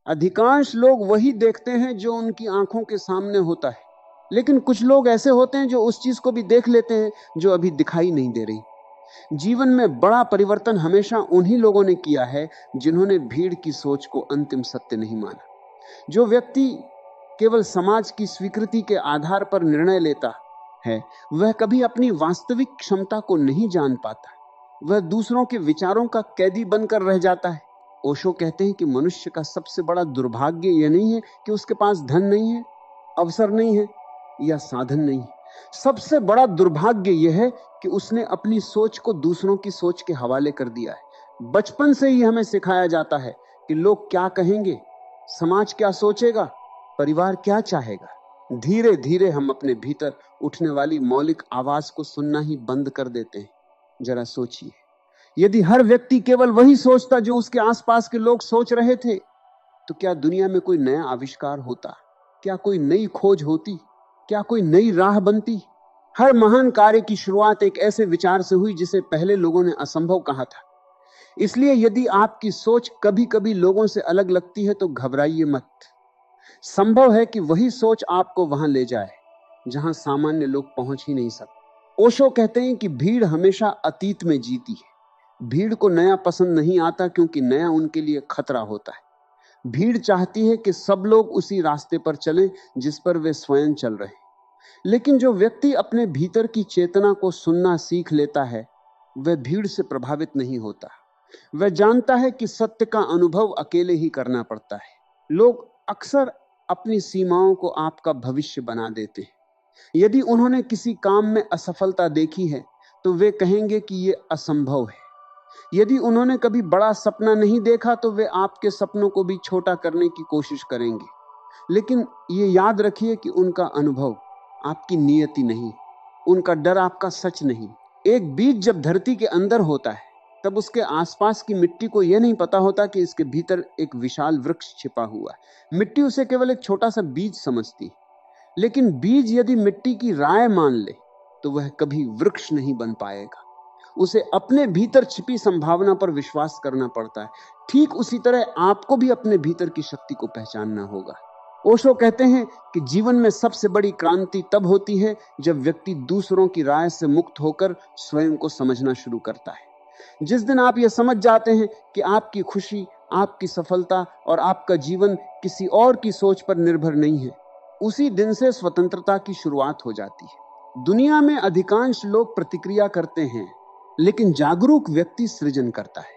अधिकांश लोग वही देखते हैं जो उनकी आंखों के सामने होता है, लेकिन कुछ लोग ऐसे होते हैं जो उस चीज को भी देख लेते हैं जो अभी दिखाई नहीं दे रही। जीवन में बड़ा परिवर्तन हमेशा उन्हीं लोगों ने किया है जिन्होंने भीड़ की सोच को अंतिम सत्य नहीं माना। जो व्यक्ति केवल समाज की स्वीकृति के आधार पर निर्णय लेता है, वह कभी अपनी वास्तविक क्षमता को नहीं जान पाता। वह दूसरों के विचारों का कैदी बनकर रह जाता है। ओशो कहते हैं कि मनुष्य का सबसे बड़ा दुर्भाग्य यह नहीं है कि उसके पास धन नहीं है, अवसर नहीं है या साधन नहीं है। सबसे बड़ा दुर्भाग्य यह है कि उसने अपनी सोच को दूसरों की सोच के हवाले कर दिया है। बचपन से ही हमें सिखाया जाता है कि लोग क्या कहेंगे, समाज क्या सोचेगा, परिवार क्या चाहेगा। धीरे धीरे हम अपने भीतर उठने वाली मौलिक आवाज को सुनना ही बंद कर देते हैं। जरा सोचिए, यदि हर व्यक्ति केवल वही सोचता जो उसके आसपास के लोग सोच रहे थे, तो क्या दुनिया में कोई नया आविष्कार होता? क्या कोई नई खोज होती? क्या कोई नई राह बनती? हर महान कार्य की शुरुआत एक ऐसे विचार से हुई जिसे पहले लोगों ने असंभव कहा था। इसलिए यदि आपकी सोच कभी कभी लोगों से अलग लगती है तो घबराइए मत। संभव है कि वही सोच आपको वहां ले जाए जहां सामान्य लोग पहुंच ही नहीं सकते। ओशो कहते हैं कि भीड़ हमेशा अतीत में जीती है। भीड़ को नया पसंद नहीं आता क्योंकि नया उनके लिए खतरा होता है। भीड़ चाहती है कि सब लोग उसी रास्ते पर चलें जिस पर वे स्वयं चल रहे हैं। लेकिन जो व्यक्ति अपने भीतर की चेतना को सुनना सीख लेता है, वह भीड़ से प्रभावित नहीं होता। वह जानता है कि सत्य का अनुभव अकेले ही करना पड़ता है। लोग अक्सर अपनी सीमाओं को आपका भविष्य बना देते हैं। यदि उन्होंने किसी काम में असफलता देखी है तो वे कहेंगे कि यह असंभव है। यदि उन्होंने कभी बड़ा सपना नहीं देखा तो वे आपके सपनों को भी छोटा करने की कोशिश करेंगे। लेकिन ये याद रखिए कि उनका अनुभव आपकी नियति नहीं, उनका डर आपका सच नहीं। एक बीज जब धरती के अंदर होता है तब उसके आसपास की मिट्टी को यह नहीं पता होता कि इसके भीतर एक विशाल वृक्ष छिपा हुआ है। मिट्टी उसे केवल एक छोटा सा बीज समझती। लेकिन बीज यदि मिट्टी की राय मान ले तो वह कभी वृक्ष नहीं बन पाएगा। उसे अपने भीतर छिपी संभावना पर विश्वास करना पड़ता है। ठीक उसी तरह आपको भी अपने भीतर की शक्ति को पहचानना होगा। ओशो कहते हैं कि जीवन में सबसे बड़ी क्रांति तब होती है जब व्यक्ति दूसरों की राय से मुक्त होकर स्वयं को समझना शुरू करता है। जिस दिन आप यह समझ जाते हैं कि आपकी खुशी, आपकी सफलता और आपका जीवन किसी और की सोच पर निर्भर नहीं है, उसी दिन से स्वतंत्रता की शुरुआत हो जाती है। दुनिया में अधिकांश लोग प्रतिक्रिया करते हैं, लेकिन जागरूक व्यक्ति सृजन करता है।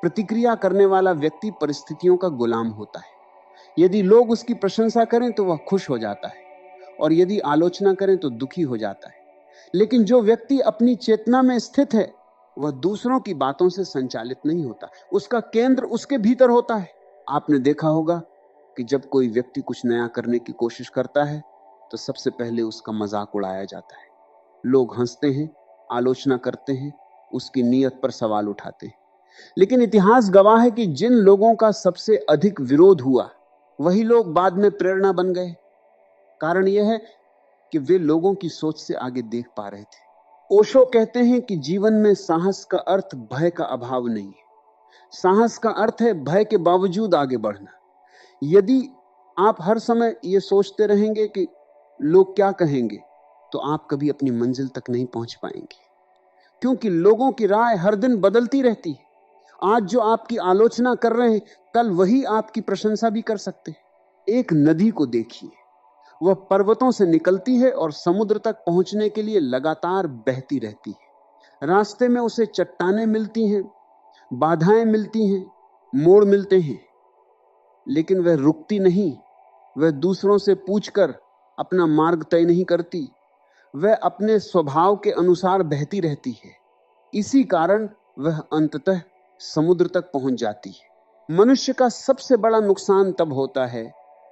प्रतिक्रिया करने वाला व्यक्ति परिस्थितियों का गुलाम होता है। यदि लोग उसकी प्रशंसा करें तो वह खुश हो जाता है, और यदि आलोचना करें तो दुखी हो जाता है। लेकिन जो व्यक्ति अपनी चेतना में स्थित है, वह दूसरों की बातों से संचालित नहीं होता। उसका केंद्र उसके भीतर होता है। आपने देखा होगा कि जब कोई व्यक्ति कुछ नया करने की कोशिश करता है तो सबसे पहले उसका मजाक उड़ाया जाता है। लोग हंसते हैं, आलोचना करते हैं, उसकी नीयत पर सवाल उठाते हैं। लेकिन इतिहास गवाह है कि जिन लोगों का सबसे अधिक विरोध हुआ, वही लोग बाद में प्रेरणा बन गए। कारण यह है कि वे लोगों की सोच से आगे देख पा रहे थे। ओशो कहते हैं कि जीवन में साहस का अर्थ भय का अभाव नहीं है। साहस का अर्थ है भय के बावजूद आगे बढ़ना। यदि आप हर समय यह सोचते रहेंगे कि लोग क्या कहेंगे, तो आप कभी अपनी मंजिल तक नहीं पहुंच पाएंगे, क्योंकि लोगों की राय हर दिन बदलती रहती है। आज जो आपकी आलोचना कर रहे हैं, कल वही आपकी प्रशंसा भी कर सकते हैं। एक नदी को देखिए, वह पर्वतों से निकलती है और समुद्र तक पहुंचने के लिए लगातार बहती रहती है। रास्ते में उसे चट्टानें मिलती हैं, बाधाएं मिलती हैं, मोड़ मिलते हैं, लेकिन वह रुकती नहीं। वह दूसरों से पूछकर अपना मार्ग तय नहीं करती। वह अपने स्वभाव के अनुसार बहती रहती है। इसी कारण वह अंततः समुद्र तक पहुंच जाती है। मनुष्य का सबसे बड़ा नुकसान तब होता है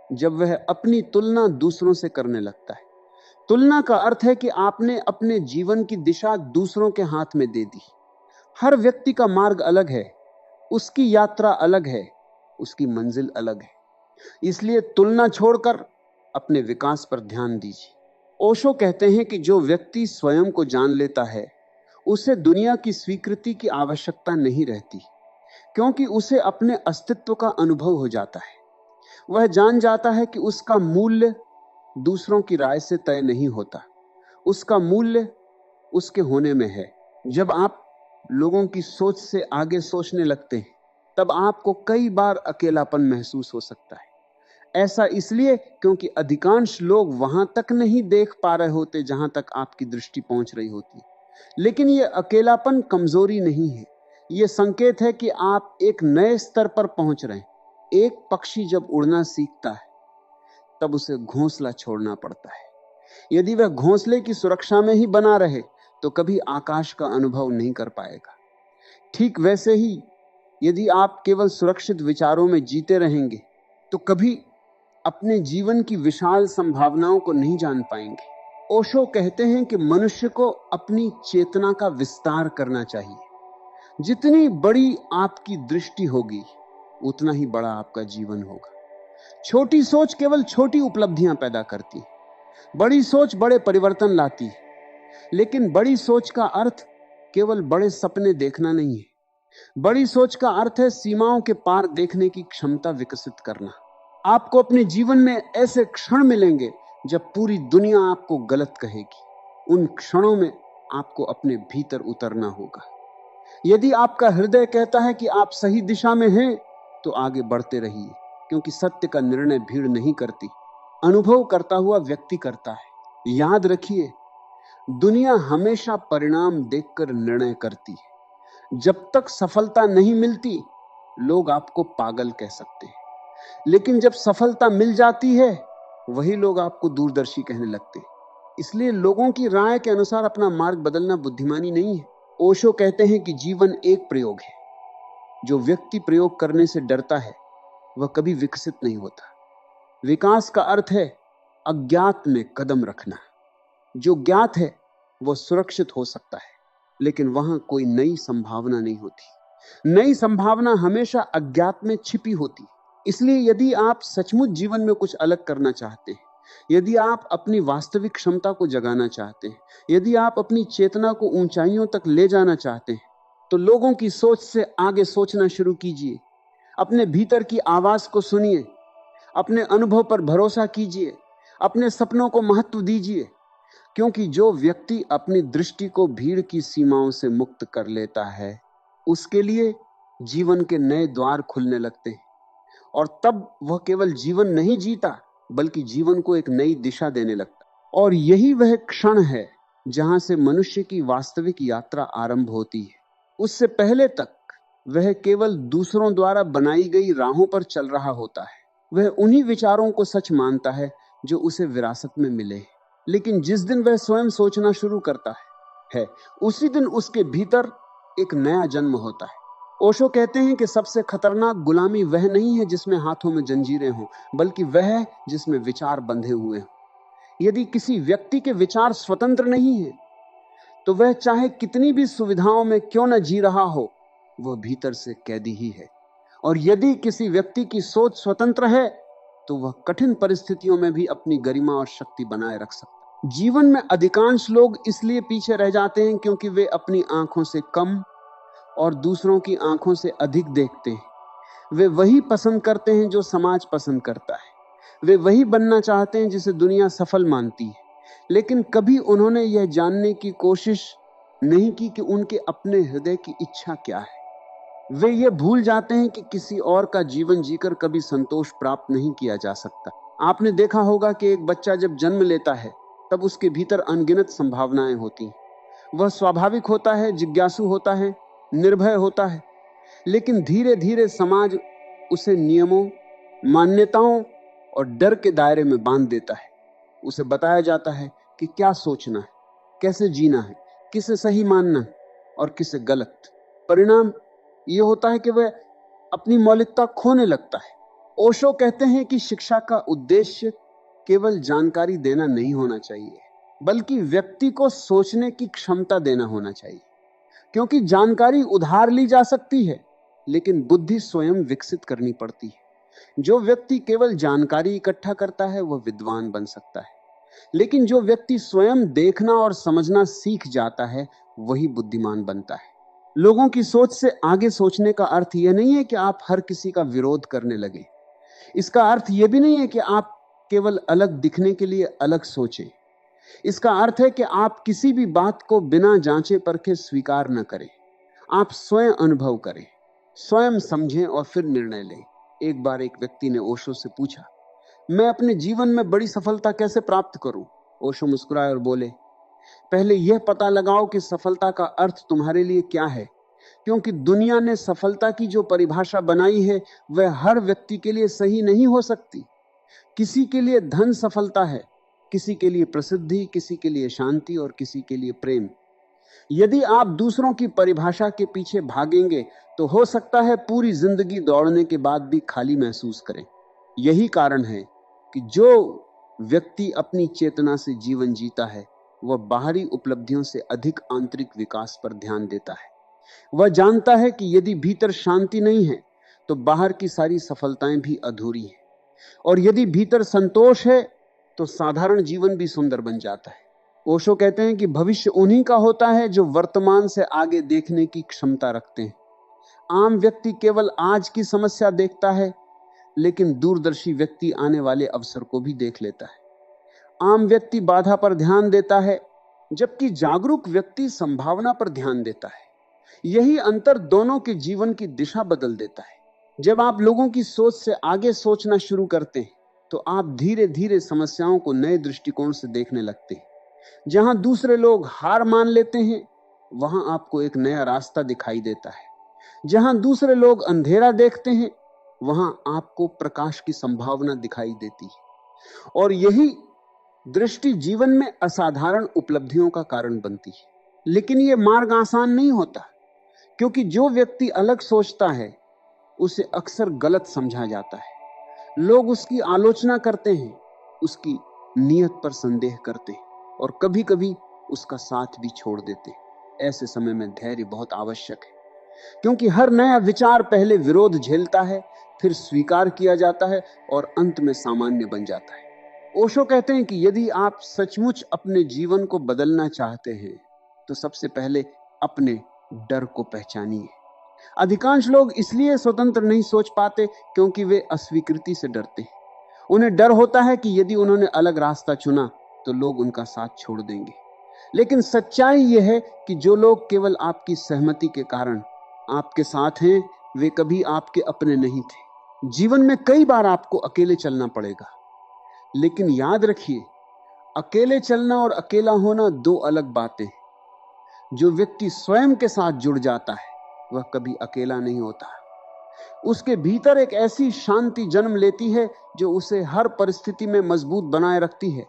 जब वह अपनी तुलना दूसरों से करने लगता है। तुलना का अर्थ है कि आपने अपने जीवन की दिशा दूसरों के हाथ में दे दी। हर व्यक्ति का मार्ग अलग है, उसकी यात्रा अलग है, उसकी मंजिल अलग है। इसलिए तुलना छोड़कर अपने विकास पर ध्यान दीजिए। ओशो कहते हैं कि जो व्यक्ति स्वयं को जान लेता है, उसे दुनिया की स्वीकृति की आवश्यकता नहीं रहती, क्योंकि उसे अपने अस्तित्व का अनुभव हो जाता है। वह जान जाता है कि उसका मूल्य दूसरों की राय से तय नहीं होता, उसका मूल्य उसके होने में है। जब आप लोगों की सोच से आगे सोचने लगते हैं, तब आपको कई बार अकेलापन महसूस हो सकता है। ऐसा इसलिए क्योंकि अधिकांश लोग वहां तक नहीं देख पा रहे होते जहां तक आपकी दृष्टि पहुंच रही होती। लेकिन यह अकेलापन कमजोरी नहीं है, यह संकेत है कि आप एक नए स्तर पर पहुंच रहे हैं। एक पक्षी जब उड़ना सीखता है तब उसे घोंसला छोड़ना पड़ता है। यदि वह घोंसले की सुरक्षा में ही बना रहे तो कभी आकाश का अनुभव नहीं कर पाएगा। ठीक वैसे ही यदि आप केवल सुरक्षित विचारों में जीते रहेंगे तो कभी अपने जीवन की विशाल संभावनाओं को नहीं जान पाएंगे। ओशो कहते हैं कि मनुष्य को अपनी चेतना का विस्तार करना चाहिए। जितनी बड़ी आपकी दृष्टि होगी उतना ही बड़ा आपका जीवन होगा। छोटी सोच केवल छोटी उपलब्धियां पैदा करती है, बड़ी सोच बड़े परिवर्तन लाती है। लेकिन बड़ी सोच का अर्थ केवल बड़े सपने देखना नहीं है। बड़ी सोच का अर्थ है सीमाओं के पार देखने की क्षमता विकसित करना। आपको अपने जीवन में ऐसे क्षण मिलेंगे जब पूरी दुनिया आपको गलत कहेगी। उन क्षणों में आपको अपने भीतर उतरना होगा। यदि आपका हृदय कहता है कि आप सही दिशा में हैं, तो आगे बढ़ते रहिए, क्योंकि सत्य का निर्णय भीड़ नहीं करती, अनुभव करता हुआ व्यक्ति करता है। याद रखिए, दुनिया हमेशा परिणाम देखकर निर्णय करती है। जब तक सफलता नहीं मिलती, लोग आपको पागल कह सकते हैं, लेकिन जब सफलता मिल जाती है, वही लोग आपको दूरदर्शी कहने लगते हैं। इसलिए लोगों की राय के अनुसार अपना मार्ग बदलना बुद्धिमानी नहीं है। ओशो कहते हैं कि जीवन एक प्रयोग है। जो व्यक्ति प्रयोग करने से डरता है, वह कभी विकसित नहीं होता। विकास का अर्थ है अज्ञात में कदम रखना। जो ज्ञात है वह सुरक्षित हो सकता है, लेकिन वहां कोई नई संभावना नहीं होती। नई संभावना हमेशा अज्ञात में छिपी होती। इसलिए यदि आप सचमुच जीवन में कुछ अलग करना चाहते हैं, यदि आप अपनी वास्तविक क्षमता को जगाना चाहते हैं, यदि आप अपनी चेतना को ऊंचाइयों तक ले जाना चाहते हैं, तो लोगों की सोच से आगे सोचना शुरू कीजिए। अपने भीतर की आवाज को सुनिए, अपने अनुभव पर भरोसा कीजिए, अपने सपनों को महत्व दीजिए। क्योंकि जो व्यक्ति अपनी दृष्टि को भीड़ की सीमाओं से मुक्त कर लेता है, उसके लिए जीवन के नए द्वार खुलने लगते हैं। और तब वह केवल जीवन नहीं जीता, बल्कि जीवन को एक नई दिशा देने लगता। और यही वह क्षण है जहां से मनुष्य की वास्तविक यात्रा आरंभ होती है। उससे पहले तक वह केवल दूसरों द्वारा बनाई गई राहों पर चल रहा होता है। वह उन्हीं विचारों को सच मानता है जो उसे विरासत में मिले। लेकिन जिस दिन वह स्वयं सोचना शुरू करता है, उसी दिन उसके भीतर एक नया जन्म होता है। ओशो कहते हैं कि सबसे खतरनाक गुलामी वह नहीं है जिसमें हाथों में जंजीरें हों, बल्कि वह है जिसमें विचार बंधे हुए हों। यदि किसी व्यक्ति के विचार स्वतंत्र नहीं है, तो वह चाहे कितनी भी सुविधाओं में क्यों न जी रहा हो, वह भीतर से कैदी ही है। और यदि किसी व्यक्ति की सोच स्वतंत्र है, तो वह कठिन परिस्थितियों में भी अपनी गरिमा और शक्ति बनाए रख सकता है। जीवन में अधिकांश लोग इसलिए पीछे रह जाते हैं क्योंकि वे अपनी आंखों से कम और दूसरों की आंखों से अधिक देखते हैं। वे वही पसंद करते हैं जो समाज पसंद करता है। वे वही बनना चाहते हैं जिसे दुनिया सफल मानती है। लेकिन कभी उन्होंने यह जानने की कोशिश नहीं की कि उनके अपने हृदय की इच्छा क्या है। वे ये भूल जाते हैं कि किसी और का जीवन जीकर कभी संतोष प्राप्त नहीं किया जा सकता। आपने देखा होगा कि एक बच्चा जब जन्म लेता है, तब उसके भीतर अनगिनत संभावनाएं होती हैं। वह स्वाभाविक होता है, जिज्ञासु होता है, निर्भय होता है। लेकिन धीरे धीरे समाज उसे नियमों, मान्यताओं और डर के दायरे में बांध देता है। उसे बताया जाता है कि क्या सोचना है, कैसे जीना है, किसे सही मानना है और किसे गलत। परिणाम यह होता है कि वह अपनी मौलिकता खोने लगता है। ओशो कहते हैं कि शिक्षा का उद्देश्य केवल जानकारी देना नहीं होना चाहिए, बल्कि व्यक्ति को सोचने की क्षमता देना होना चाहिए। क्योंकि जानकारी उधार ली जा सकती है, लेकिन बुद्धि स्वयं विकसित करनी पड़ती है। जो व्यक्ति केवल जानकारी इकट्ठा करता है, वह विद्वान बन सकता है, लेकिन जो व्यक्ति स्वयं देखना और समझना सीख जाता है, वही बुद्धिमान बनता है। लोगों की सोच से आगे सोचने का अर्थ यह नहीं है कि आप हर किसी का विरोध करने लगे। इसका अर्थ यह भी नहीं है कि आप केवल अलग दिखने के लिए अलग सोचें। इसका अर्थ है कि आप किसी भी बात को बिना जांचे परखे स्वीकार न करें। आप स्वयं अनुभव करें, स्वयं समझें और फिर निर्णय लें। एक बार एक व्यक्ति ने ओशो से पूछा, मैं अपने जीवन में बड़ी सफलता कैसे प्राप्त करूं? ओशो मुस्कुराए और बोले, पहले यह पता लगाओ कि सफलता का अर्थ तुम्हारे लिए क्या है, क्योंकि दुनिया ने सफलता की जो परिभाषा बनाई है वह हर व्यक्ति के लिए सही नहीं हो सकती। किसी के लिए धन सफलता है, किसी के लिए प्रसिद्धि, किसी के लिए शांति और किसी के लिए प्रेम। यदि आप दूसरों की परिभाषा के पीछे भागेंगे तो हो सकता है पूरी जिंदगी दौड़ने के बाद भी खाली महसूस करें। यही कारण है कि जो व्यक्ति अपनी चेतना से जीवन जीता है वह बाहरी उपलब्धियों से अधिक आंतरिक विकास पर ध्यान देता है। वह जानता है कि यदि भीतर शांति नहीं है तो बाहर की सारी सफलताएं भी अधूरी हैं, और यदि भीतर संतोष है तो साधारण जीवन भी सुंदर बन जाता है। ओशो कहते हैं कि भविष्य उन्हीं का होता है जो वर्तमान से आगे देखने की क्षमता रखते हैं। आम व्यक्ति केवल आज की समस्या देखता है, लेकिन दूरदर्शी व्यक्ति आने वाले अवसर को भी देख लेता है। आम व्यक्ति बाधा पर ध्यान देता है, जबकि जागरूक व्यक्ति संभावना पर ध्यान देता है। यही अंतर दोनों के जीवन की दिशा बदल देता है। जब आप लोगों की सोच से आगे सोचना शुरू करते हैं तो आप धीरे धीरे समस्याओं को नए दृष्टिकोण से देखने लगते हैं। जहां दूसरे लोग हार मान लेते हैं वहां आपको एक नया रास्ता दिखाई देता है। जहां दूसरे लोग अंधेरा देखते हैं वहां आपको प्रकाश की संभावना दिखाई देती है, और यही दृष्टि जीवन में असाधारण उपलब्धियों का कारण बनती है। लेकिन यह मार्ग आसान नहीं होता, क्योंकि जो व्यक्ति अलग सोचता है उसे अक्सर गलत समझा जाता है। लोग उसकी आलोचना करते हैं, उसकी नीयत पर संदेह करते हैं और कभी-कभी उसका साथ भी छोड़ देते हैं। ऐसे समय में धैर्य बहुत आवश्यक है, क्योंकि हर नया विचार पहले विरोध झेलता है, फिर स्वीकार किया जाता है और अंत में सामान्य बन जाता है। ओशो कहते हैं कि यदि आप सचमुच अपने जीवन को बदलना चाहते हैं तो सबसे पहले अपने डर को पहचानिए। अधिकांश लोग इसलिए स्वतंत्र नहीं सोच पाते क्योंकि वे अस्वीकृति से डरते हैं। उन्हें डर होता है कि यदि उन्होंने अलग रास्ता चुना तो लोग उनका साथ छोड़ देंगे। लेकिन सच्चाई यह है कि जो लोग केवल आपकी सहमति के कारण आपके साथ हैं, वे कभी आपके अपने नहीं थे। जीवन में कई बार आपको अकेले चलना पड़ेगा, लेकिन याद रखिए, अकेले चलना और अकेला होना दो अलग बातें हैं। जो व्यक्ति स्वयं के साथ जुड़ जाता है वह कभी अकेला नहीं होता। उसके भीतर एक ऐसी शांति जन्म लेती है जो उसे हर परिस्थिति में मजबूत बनाए रखती है।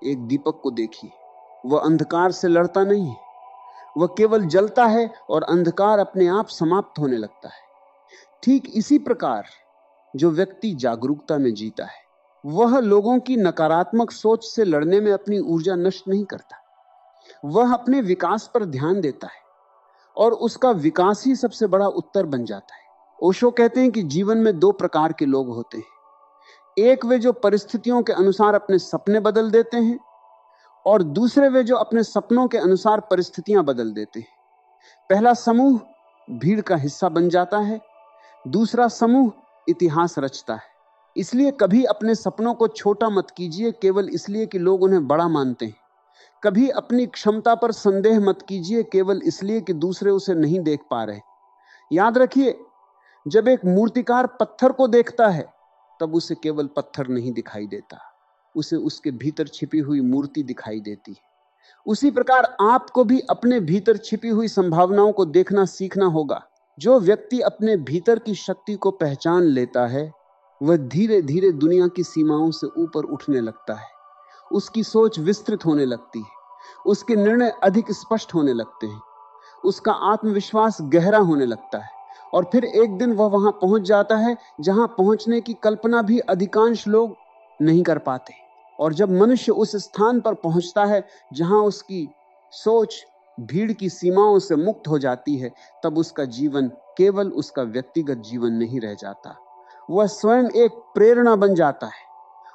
एक दीपक को देखिए, वह अंधकार से लड़ता नहीं है, वह केवल जलता है और अंधकार अपने आप समाप्त होने लगता है। ठीक इसी प्रकार जो व्यक्ति जागरूकता में जीता है वह लोगों की नकारात्मक सोच से लड़ने में अपनी ऊर्जा नष्ट नहीं करता। वह अपने विकास पर ध्यान देता है और उसका विकास ही सबसे बड़ा उत्तर बन जाता है। ओशो कहते हैं कि जीवन में दो प्रकार के लोग होते हैं। एक वे जो परिस्थितियों के अनुसार अपने सपने बदल देते हैं, और दूसरे वे जो अपने सपनों के अनुसार परिस्थितियां बदल देते हैं। पहला समूह भीड़ का हिस्सा बन जाता है, दूसरा समूह इतिहास रचता है। इसलिए कभी अपने सपनों को छोटा मत कीजिए केवल इसलिए कि लोग उन्हें बड़ा मानते हैं। कभी अपनी क्षमता पर संदेह मत कीजिए केवल इसलिए कि दूसरे उसे नहीं देख पा रहे। याद रखिए, जब एक मूर्तिकार पत्थर को देखता है तब उसे केवल पत्थर नहीं दिखाई देता, उसे उसके भीतर छिपी हुई मूर्ति दिखाई देती है। उसी प्रकार आपको भी अपने भीतर छिपी हुई संभावनाओं को देखना सीखना होगा। जो व्यक्ति अपने भीतर की शक्ति को पहचान लेता है वह धीरे धीरे दुनिया की सीमाओं से ऊपर उठने लगता है। उसकी सोच विस्तृत होने लगती है, उसके निर्णय अधिक स्पष्ट होने लगते हैं, उसका आत्मविश्वास गहरा होने लगता है, और फिर एक दिन वह वहां पहुंच जाता है जहां पहुंचने की कल्पना भी अधिकांश लोग नहीं कर पाते। और जब मनुष्य उस स्थान पर पहुंचता है जहां उसकी सोच भीड़ की सीमाओं से मुक्त हो जाती है, तब उसका जीवन केवल उसका व्यक्तिगत जीवन नहीं रह जाता, वह स्वयं एक प्रेरणा बन जाता है।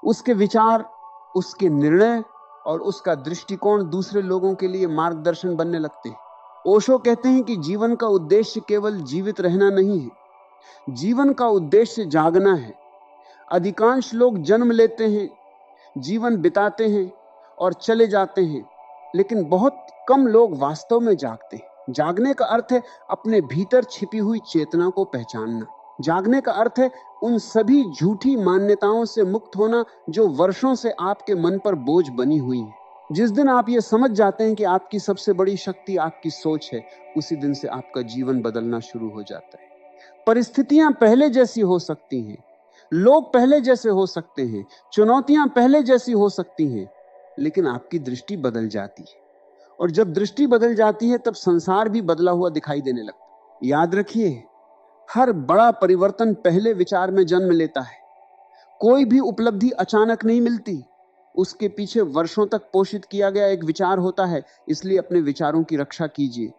उसके विचार, उसके निर्णय और उसका दृष्टिकोण दूसरे लोगों के लिए मार्गदर्शन बनने लगते हैं। ओशो कहते हैं कि जीवन का उद्देश्य केवल जीवित रहना नहीं है, जीवन का उद्देश्य जागना है। अधिकांश लोग जन्म लेते हैं, जीवन बिताते हैं और चले जाते हैं, लेकिन बहुत कम लोग वास्तव में जागते हैं। जागने का अर्थ है अपने भीतर छिपी हुई चेतना को पहचानना। जागने का अर्थ है उन सभी झूठी मान्यताओं से मुक्त होना जो वर्षों से आपके मन पर बोझ बनी हुई है। जिस दिन आप ये समझ जाते हैं कि आपकी सबसे बड़ी शक्ति आपकी सोच है, उसी दिन से आपका जीवन बदलना शुरू हो जाता है। परिस्थितियां पहले जैसी हो सकती हैं, लोग पहले जैसे हो सकते हैं, चुनौतियां पहले जैसी हो सकती हैं, लेकिन आपकी दृष्टि बदल जाती है। और जब दृष्टि बदल जाती है, तब संसार भी बदला हुआ दिखाई देने लगता है। याद रखिए, हर बड़ा परिवर्तन पहले विचार में जन्म लेता है। कोई भी उपलब्धि अचानक नहीं मिलती, उसके पीछे वर्षों तक पोषित किया गया एक विचार होता है। इसलिए अपने विचारों की रक्षा कीजिए,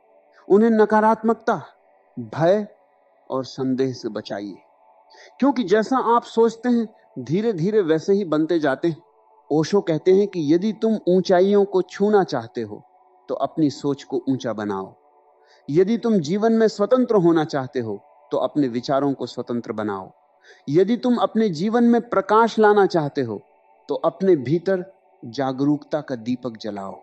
उन्हें नकारात्मकता, भय और संदेह से बचाइए, क्योंकि जैसा आप सोचते हैं धीरे धीरे वैसे ही बनते जाते हैं। ओशो कहते हैं कि यदि तुम ऊंचाइयों को छूना चाहते हो तो अपनी सोच को ऊंचा बनाओ। यदि तुम जीवन में स्वतंत्र होना चाहते हो तो अपने विचारों को स्वतंत्र बनाओ। यदि तुम अपने जीवन में प्रकाश लाना चाहते हो तो अपने भीतर जागरूकता का दीपक जलाओ,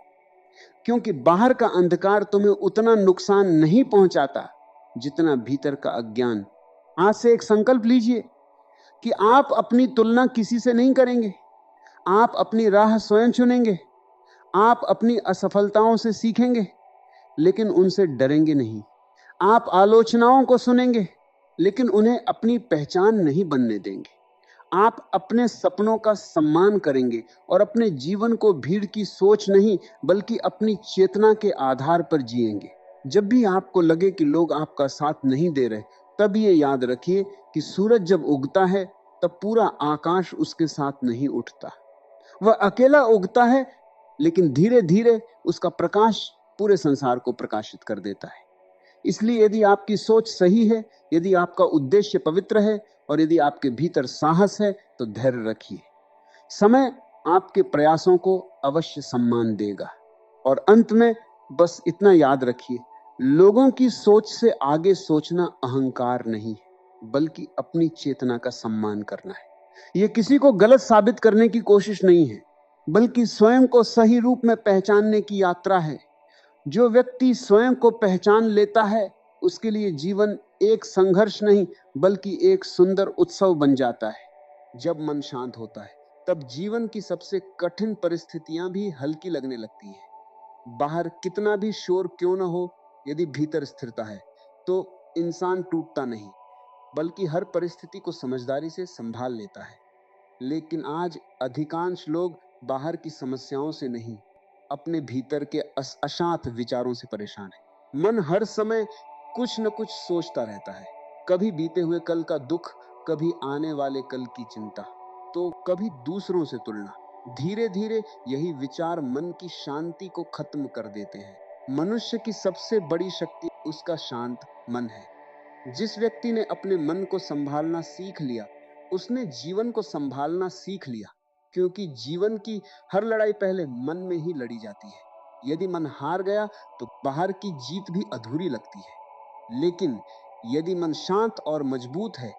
क्योंकि बाहर का अंधकार तुम्हें उतना नुकसान नहीं पहुंचाता जितना भीतर का अज्ञान। आज से एक संकल्प लीजिए कि आप अपनी तुलना किसी से नहीं करेंगे, आप अपनी राह स्वयं चुनेंगे, आप अपनी असफलताओं से सीखेंगे लेकिन उनसे डरेंगे नहीं। आप आलोचनाओं को सुनेंगे लेकिन उन्हें अपनी पहचान नहीं बनने देंगे। आप अपने सपनों का सम्मान करेंगे और अपने जीवन को भीड़ की सोच नहीं बल्कि अपनी चेतना के आधार पर जिएंगे। जब भी आपको लगे कि लोग आपका साथ नहीं दे रहे, तब ये याद रखिए कि सूरज जब उगता है तब पूरा आकाश उसके साथ नहीं उठता। वह अकेला उगता है, लेकिन धीरे धीरे उसका प्रकाश पूरे संसार को प्रकाशित कर देता है। इसलिए यदि आपकी सोच सही है, यदि आपका उद्देश्य पवित्र है और यदि आपके भीतर साहस है तो धैर्य रखिए। समय आपके प्रयासों को अवश्य सम्मान देगा। और अंत में बस इतना याद रखिए, लोगों की सोच से आगे सोचना अहंकार नहीं है, बल्कि अपनी चेतना का सम्मान करना है। यह किसी को गलत साबित करने की कोशिश नहीं है, बल्कि स्वयं को सही रूप में पहचानने की यात्रा है। जो व्यक्ति स्वयं को पहचान लेता है, उसके लिए जीवन एक संघर्ष नहीं बल्कि एक सुंदर उत्सव बन जाता है। जब मन शांत होता है, तब जीवन की सबसे कठिन परिस्थितियां भी हल्की लगने लगती हैं। बाहर कितना भी शोर क्यों न हो, यदि भीतर स्थिरता है तो इंसान टूटता नहीं, बल्कि हर परिस्थिति को समझदारी से संभाल लेता है। लेकिन आज अधिकांश लोग बाहर की समस्याओं से नहीं, अपने भीतर के अशांत विचारों से परेशान है। मन हर समय कुछ न कुछ सोचता रहता है, कभी बीते हुए कल का दुख, कभी आने वाले कल की चिंता, तो कभी दूसरों से तुलना। धीरे धीरे यही विचार मन की शांति को खत्म कर देते हैं। मनुष्य की सबसे बड़ी शक्ति उसका शांत मन है। जिस व्यक्ति ने अपने मन को संभालना सीख लिया, उसने जीवन को संभालना सीख लिया, क्योंकि जीवन की हर लड़ाई पहले मन में ही लड़ी जाती है। यदि मन हार गया तो बाहर की जीत भी अधूरी लगती है, लेकिन यदि मन शांत और मजबूत है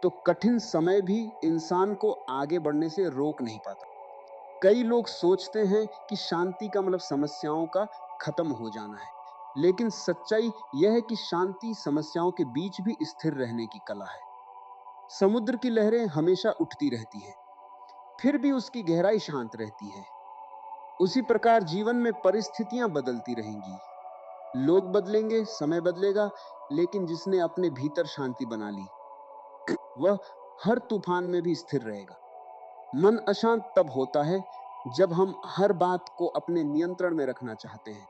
तो कठिन समय भी इंसान को आगे बढ़ने से रोक नहीं पाता। कई लोग सोचते हैं कि शांति का मतलब समस्याओं का खत्म हो जाना है, लेकिन सच्चाई यह है कि शांति समस्याओं के बीच भी स्थिर रहने की कला है। समुद्र की लहरें हमेशा उठती रहती हैं, फिर भी उसकी गहराई शांत रहती है। उसी प्रकार जीवन में परिस्थितियां बदलती रहेंगी, लोग बदलेंगे, समय बदलेगा, लेकिन जिसने अपने भीतर शांति बना ली, वह हर तूफान में भी स्थिर रहेगा। मन अशांत तब होता है जब हम हर बात को अपने नियंत्रण में रखना चाहते हैं।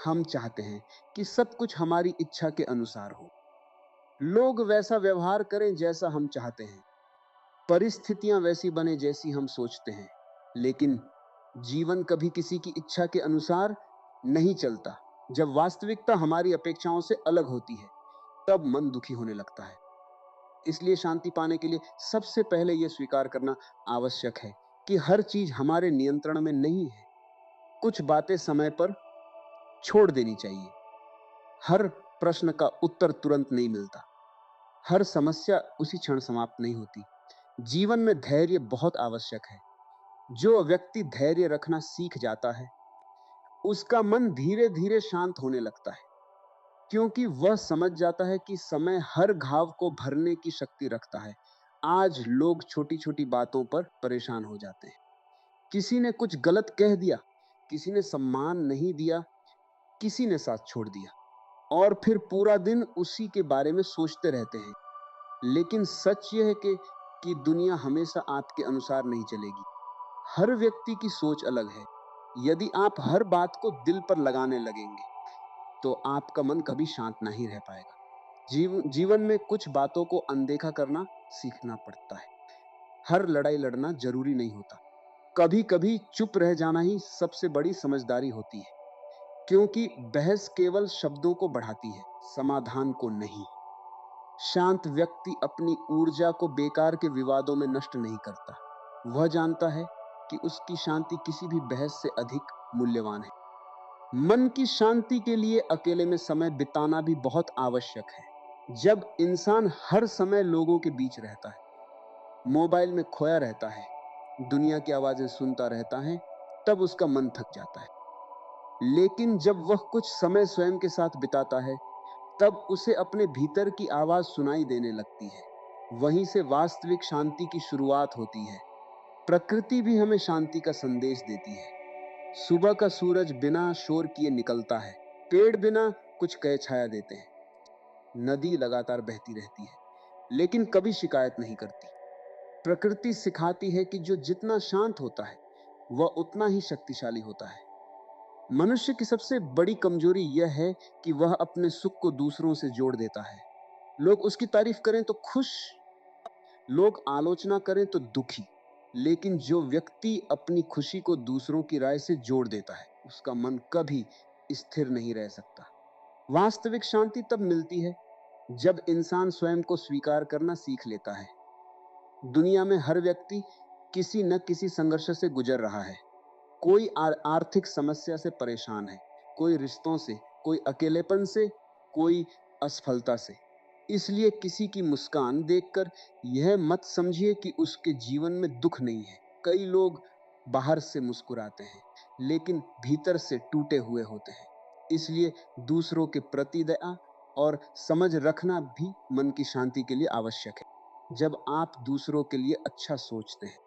हम चाहते हैं कि सब कुछ हमारी इच्छा के अनुसार हो, लोग वैसा व्यवहार करें जैसा हम चाहते हैं, परिस्थितियां वैसी बने जैसी हम सोचते हैं। लेकिन जीवन कभी किसी की इच्छा के अनुसार नहीं चलता। जब वास्तविकता हमारी अपेक्षाओं से अलग होती है, तब मन दुखी होने लगता है। इसलिए शांति पाने के लिए सबसे पहले यह स्वीकार करना आवश्यक है कि हर चीज हमारे नियंत्रण में नहीं है। कुछ बातें समय पर छोड़ देनी चाहिए। हर प्रश्न का उत्तर तुरंत नहीं मिलता, हर समस्या उसी क्षण समाप्त नहीं होती। जीवन में धैर्य बहुत आवश्यक है। जो व्यक्ति धैर्य रखना सीख जाता है, उसका मन धीरे-धीरे शांत होने लगता है, क्योंकि वह समझ जाता है कि समय हर घाव को भरने की शक्ति रखता है। आज लोग छोटी-छोटी बातों पर परेशान हो जाते हैं। किसी ने कुछ गलत कह दिया, किसी ने सम्मान नहीं दिया, किसी ने साथ छोड़ दिया और फिर पूरा दिन उसी के बारे में सोचते रहते हैं। लेकिन सच यह है कि दुनिया हमेशा आपके अनुसार नहीं चलेगी। हर व्यक्ति की सोच अलग है। यदि आप हर बात को दिल पर लगाने लगेंगे, तो आपका मन कभी शांत नहीं रह पाएगा। जीवन में कुछ बातों को अनदेखा करना सीखना पड़ता है। हर लड़ाई लड़ना जरूरी नहीं होता। कभी-कभी चुप रह जाना ही सबसे बड़ी समझदारी होती है, क्योंकि बहस केवल शब्दों को बढ़ाती है, समाधान को नहीं। शांत व्यक्ति अपनी ऊर्जा को बेकार के विवादों में नष्ट नहीं करता। वह जानता है कि उसकी शांति किसी भी बहस से अधिक मूल्यवान है। मन की शांति के लिए अकेले में समय बिताना भी बहुत आवश्यक है। जब इंसान हर समय लोगों के बीच रहता है, मोबाइल में खोया रहता है, दुनिया की आवाजें सुनता रहता है, तब उसका मन थक जाता है। लेकिन जब वह कुछ समय स्वयं के साथ बिताता है, तब उसे अपने भीतर की आवाज सुनाई देने लगती है। वहीं से वास्तविक शांति की शुरुआत होती है। प्रकृति भी हमें शांति का संदेश देती है। सुबह का सूरज बिना शोर किए निकलता है। पेड़ बिना कुछ कहे छाया देते हैं। नदी लगातार बहती रहती है, लेकिन कभी शिकायत नहीं करती। प्रकृति सिखाती है कि जो जितना शांत होता है, वह उतना ही शक्तिशाली होता है। मनुष्य की सबसे बड़ी कमजोरी यह है कि वह अपने सुख को दूसरों से जोड़ देता है। लोग उसकी तारीफ करें तो खुश, लोग आलोचना करें तो दुखी। लेकिन जो व्यक्ति अपनी खुशी को दूसरों की राय से जोड़ देता है, उसका मन कभी स्थिर नहीं रह सकता। वास्तविक शांति तब मिलती है जब इंसान स्वयं को स्वीकार करना सीख लेता है। दुनिया में हर व्यक्ति किसी न किसी संघर्ष से गुजर रहा है। कोई आर्थिक समस्या से परेशान है, कोई रिश्तों से, कोई अकेलेपन से, कोई असफलता से। इसलिए किसी की मुस्कान देखकर यह मत समझिए कि उसके जीवन में दुख नहीं है। कई लोग बाहर से मुस्कुराते हैं, लेकिन भीतर से टूटे हुए होते हैं। इसलिए दूसरों के प्रति दया और समझ रखना भी मन की शांति के लिए आवश्यक है। जब आप दूसरों के लिए अच्छा सोचते हैं,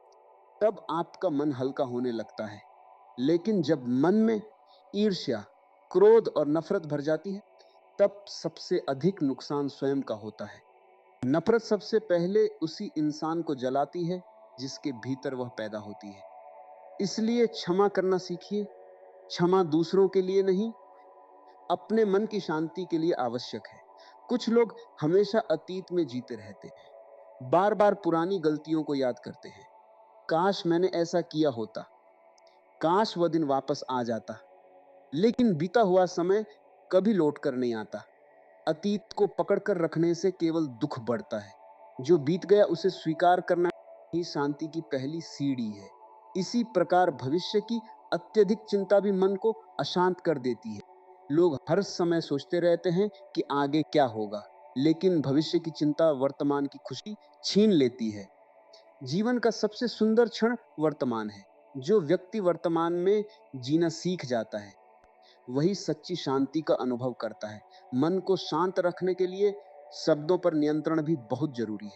तब आपका मन हल्का होने लगता है। लेकिन जब मन में ईर्ष्या, क्रोध और नफरत भर जाती है, तब सबसे अधिक नुकसान स्वयं का होता है। नफरत सबसे पहले उसी इंसान को जलाती है जिसके भीतर वह पैदा होती है। इसलिए क्षमा करना सीखिए। क्षमा दूसरों के लिए नहीं, अपने मन की शांति के लिए आवश्यक है। कुछ लोग हमेशा अतीत में जीते रहते हैं, बार बार पुरानी गलतियों को याद करते हैं। काश मैंने ऐसा किया होता, काश वह दिन वापस आ जाता। लेकिन बीता हुआ समय कभी लौट कर नहीं आता। अतीत को पकड़कर रखने से केवल दुख बढ़ता है। जो बीत गया उसे स्वीकार करना ही शांति की पहली सीढ़ी है। इसी प्रकार भविष्य की अत्यधिक चिंता भी मन को अशांत कर देती है। लोग हर समय सोचते रहते हैं कि आगे क्या होगा, लेकिन भविष्य की चिंता वर्तमान की खुशी छीन लेती है। जीवन का सबसे सुंदर क्षण वर्तमान है। जो व्यक्ति वर्तमान में जीना सीख जाता है, वही सच्ची शांति का अनुभव करता है। मन को शांत रखने के लिए शब्दों पर नियंत्रण भी बहुत जरूरी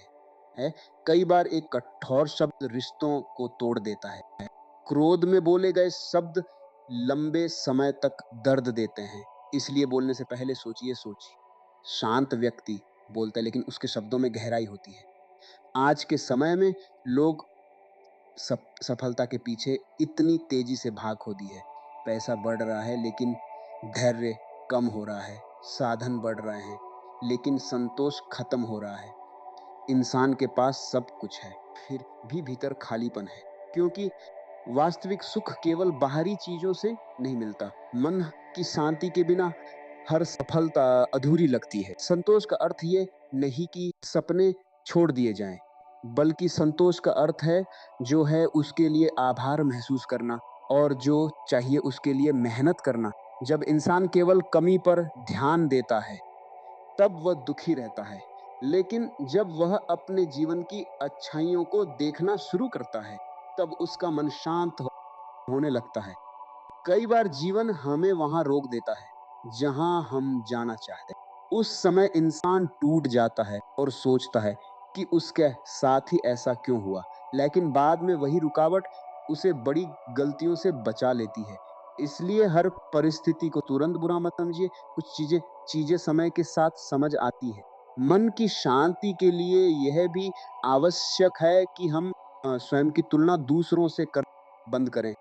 है। कई बार एक कठोर शब्द रिश्तों को तोड़ देता है। क्रोध में बोले गए शब्द लंबे समय तक दर्द देते हैं। इसलिए बोलने से पहले सोचिए। शांत व्यक्ति बोलता है, लेकिन उसके शब्दों में गहराई होती है। आज के समय में लोग सफलता के पीछे इतनी तेजी से भाग खो दी है। पैसा बढ़ रहा है, लेकिन धैर्य कम हो रहा है। साधन बढ़ रहे हैं, लेकिन संतोष खत्म हो रहा है। इंसान के पास सब कुछ है, फिर भी भीतर खालीपन है, क्योंकि वास्तविक सुख केवल बाहरी चीजों से नहीं मिलता। मन की शांति के बिना हर सफलता अधूरी लगती है। संतोष का अर्थ ये नहीं कि सपने छोड़ दिए जाएं, बल्कि संतोष का अर्थ है जो है उसके लिए आभार महसूस करना और जो चाहिए उसके लिए मेहनत करना। जब इंसान केवल कमी पर ध्यान देता है, तब वह दुखी रहता है। लेकिन जब वह अपने जीवन की अच्छाइयों को देखना शुरू करता है, तब उसका मन शांत होने लगता है। कई बार जीवन हमें वहां रोक देता है जहां हम जाना चाहते हैं। उस समय इंसान टूट जाता है और सोचता है कि उसके साथ ही ऐसा क्यों हुआ, लेकिन बाद में वही रुकावट उसे बड़ी गलतियों से बचा लेती है। इसलिए हर परिस्थिति को तुरंत बुरा मत समझिए। कुछ चीजें चीजें समय के साथ समझ आती है। मन की शांति के लिए यह भी आवश्यक है कि हम स्वयं की तुलना दूसरों से कर बंद करें।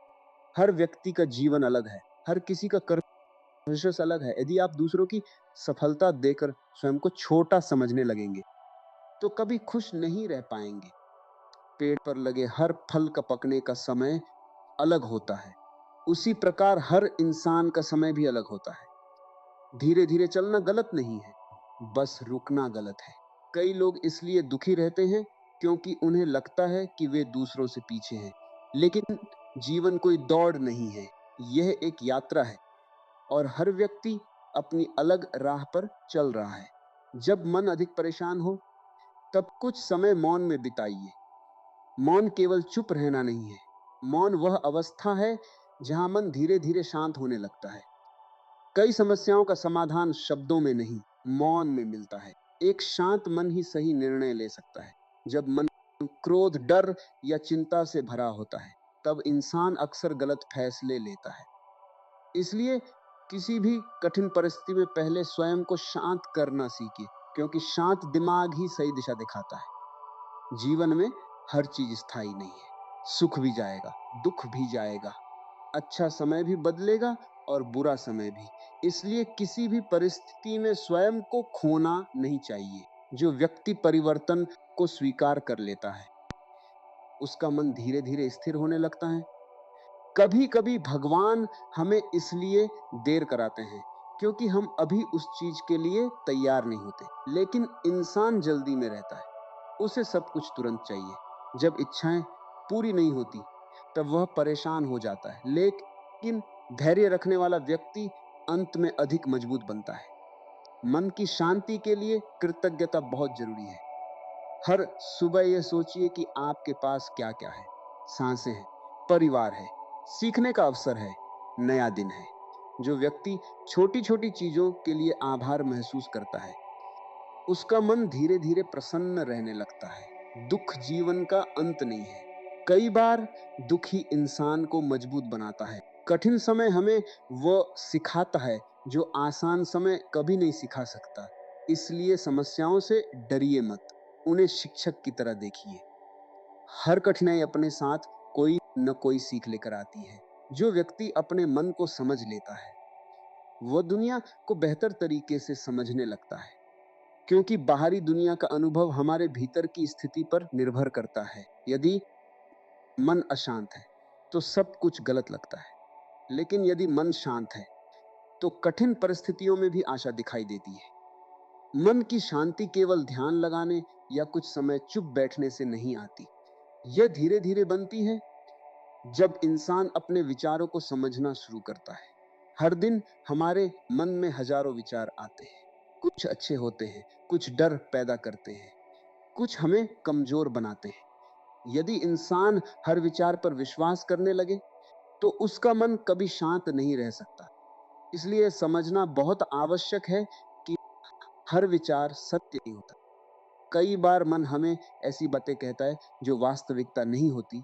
हर व्यक्ति का जीवन अलग है, हर किसी का कर्तव्य अलग है। यदि आप दूसरों की सफलता देकर स्वयं को छोटा समझने लगेंगे, तो कभी खुश नहीं रह पाएंगे। पेड़ पर लगे हर फल का पकने का समय अलग होता है, उसी प्रकार हर इंसान का समय भी अलग होता है। धीरे धीरे चलना गलत नहीं है, बस रुकना गलत है। कई लोग इसलिए दुखी रहते हैं क्योंकि उन्हें लगता है कि वे दूसरों से पीछे हैं। लेकिन जीवन कोई दौड़ नहीं है, यह एक यात्रा है और हर व्यक्ति अपनी अलग राह पर चल रहा है। जब मन अधिक परेशान हो, तब कुछ समय मौन में बिताइए। मौन केवल चुप रहना नहीं है, मौन वह अवस्था है जहां मन धीरे धीरे शांत होने लगता है। कई समस्याओं का समाधान शब्दों में नहीं, मौन में मिलता है। एक शांत मन ही सही निर्णय ले सकता है। जब मन क्रोध, डर या चिंता से भरा होता है, तब इंसान अक्सर गलत फैसले लेता है। इसलिए किसी भी कठिन परिस्थिति में पहले स्वयं को शांत करना सीखिए, क्योंकि शांत दिमाग ही सही दिशा दिखाता है। जीवन में हर चीज स्थायी नहीं है। सुख भी जाएगा, दुख भी जाएगा, अच्छा समय भी बदलेगा और बुरा समय भी। इसलिए किसी भी परिस्थिति में स्वयं को खोना नहीं चाहिए। जो व्यक्ति परिवर्तन को स्वीकार कर लेता है, उसका मन धीरे धीरे स्थिर होने लगता है। कभी कभी भगवान हमें इसलिए देर कराते हैं क्योंकि हम अभी उस चीज के लिए तैयार नहीं होते। लेकिन इंसान जल्दी में रहता है, उसे सब कुछ तुरंत चाहिए। जब इच्छाएं पूरी नहीं होती, तब वह परेशान हो जाता है। लेकिन धैर्य रखने वाला व्यक्ति अंत में अधिक मजबूत बनता है। मन की शांति के लिए कृतज्ञता बहुत जरूरी है। हर सुबह यह सोचिए कि आपके पास क्या क्या है। सांसें हैं, परिवार है, सीखने का अवसर है, नया दिन है। जो व्यक्ति छोटी छोटी चीजों के लिए आभार महसूस करता है, उसका मन धीरे धीरे प्रसन्न रहने लगता है। दुख जीवन का अंत नहीं है। कई बार दुख ही इंसान को मजबूत बनाता है। कठिन समय हमें वह सिखाता है जो आसान समय कभी नहीं सिखा सकता। इसलिए समस्याओं से डरिए मत, उन्हें शिक्षक की तरह देखिए। हर कठिनाई अपने साथ कोई न कोई सीख लेकर आती है। जो व्यक्ति अपने मन को समझ लेता है, वह दुनिया को बेहतर तरीके से समझने लगता है। क्योंकि बाहरी दुनिया का अनुभव हमारे भीतर की स्थिति पर निर्भर करता है। यदि मन अशांत है, तो सब कुछ गलत लगता है। लेकिन यदि मन शांत है, तो कठिन परिस्थितियों में भी आशा दिखाई देती है। मन की शांति केवल ध्यान लगाने या कुछ समय चुप बैठने से नहीं आती। यह धीरे धीरे बनती है जब इंसान अपने विचारों को समझना शुरू करता है। हर दिन हमारे मन में हजारों विचार आते हैं। कुछ अच्छे होते हैं, कुछ डर पैदा करते हैं, कुछ हमें कमजोर बनाते हैं। यदि इंसान हर विचार पर विश्वास करने लगे, तो उसका मन कभी शांत नहीं रह सकता। इसलिए समझना बहुत आवश्यक है कि हर विचार सत्य नहीं होता। कई बार मन हमें ऐसी बातें कहता है जो वास्तविकता नहीं होती।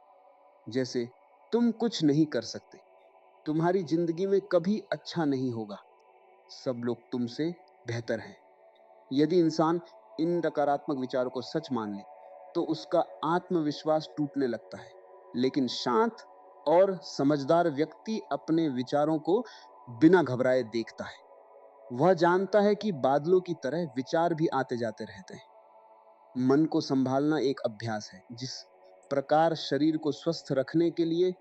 जैसे, तुम कुछ नहीं कर सकते, तुम्हारी जिंदगी में कभी अच्छा नहीं होगा, सब लोग तुमसे बेहतर हैं। यदि इंसान इन नकारात्मक विचारों को सच मान ले, तो उसका आत्मविश्वास टूटने लगता है। लेकिन शांत और समझदार व्यक्ति अपने विचारों को बिना घबराए देखता है। वह जानता है कि बादलों की तरह विचार भी आते जाते रहते हैं। मन को संभालना एक अभ्यास है। जिस प्रकार शरीर को स्वस्थ रखने के लिए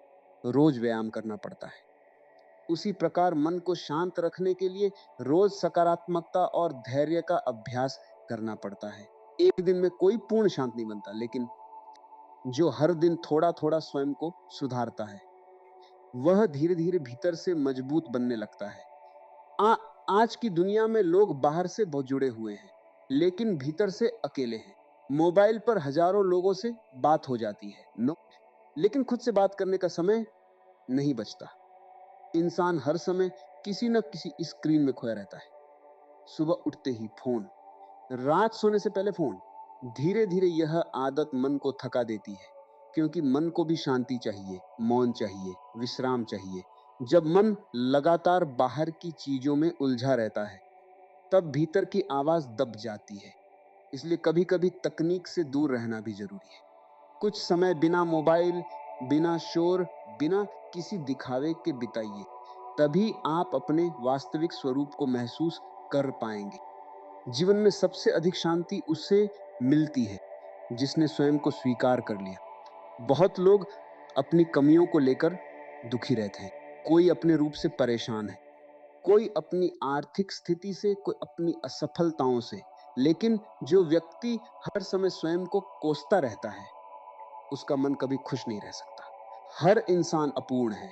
रोज व्यायाम करना पड़ता है, उसी प्रकार मन को शांत रखने के लिए रोज सकारात्मकता और धैर्य का अभ्यास करना पड़ता है। एक दिन में कोई पूर्ण शांत नहीं बनता, लेकिन जो हर दिन थोड़ा थोड़ा स्वयं को सुधारता है, वह धीरे धीरे भीतर से मजबूत बनने लगता है। आ, आज की दुनिया में लोग बाहर से बहुत जुड़े हुए हैं, लेकिन भीतर से अकेले हैं। मोबाइल पर हजारों लोगों से बात हो जाती है, नो, लेकिन खुद से बात करने का समय नहीं बचता। इंसान हर समय किसी न किसी स्क्रीन में खोया रहता है। सुबह उठते ही फोन, रात सोने से पहले फोन। धीरे धीरे यह आदत मन को थका देती है, क्योंकि मन को भी शांति चाहिए, मौन चाहिए, विश्राम चाहिए। जब मन लगातार बाहर की चीजों में उलझा रहता है, तब भीतर की आवाज दब जाती है। इसलिए कभी कभी तकनीक से दूर रहना भी जरूरी है। कुछ समय बिना मोबाइल, बिना शोर, बिना किसी दिखावे के बिताइए। तभी आप अपने वास्तविक स्वरूप को महसूस कर पाएंगे। जीवन में सबसे अधिक शांति उससे मिलती है जिसने स्वयं को स्वीकार कर लिया। बहुत लोग अपनी कमियों को लेकर दुखी रहते हैं। कोई अपने रूप से परेशान है, कोई अपनी आर्थिक स्थिति से, कोई अपनी असफलताओं से। लेकिन जो व्यक्ति हर समय स्वयं को कोसता रहता है, उसका मन कभी खुश नहीं रह सकता। हर इंसान अपूर्ण है,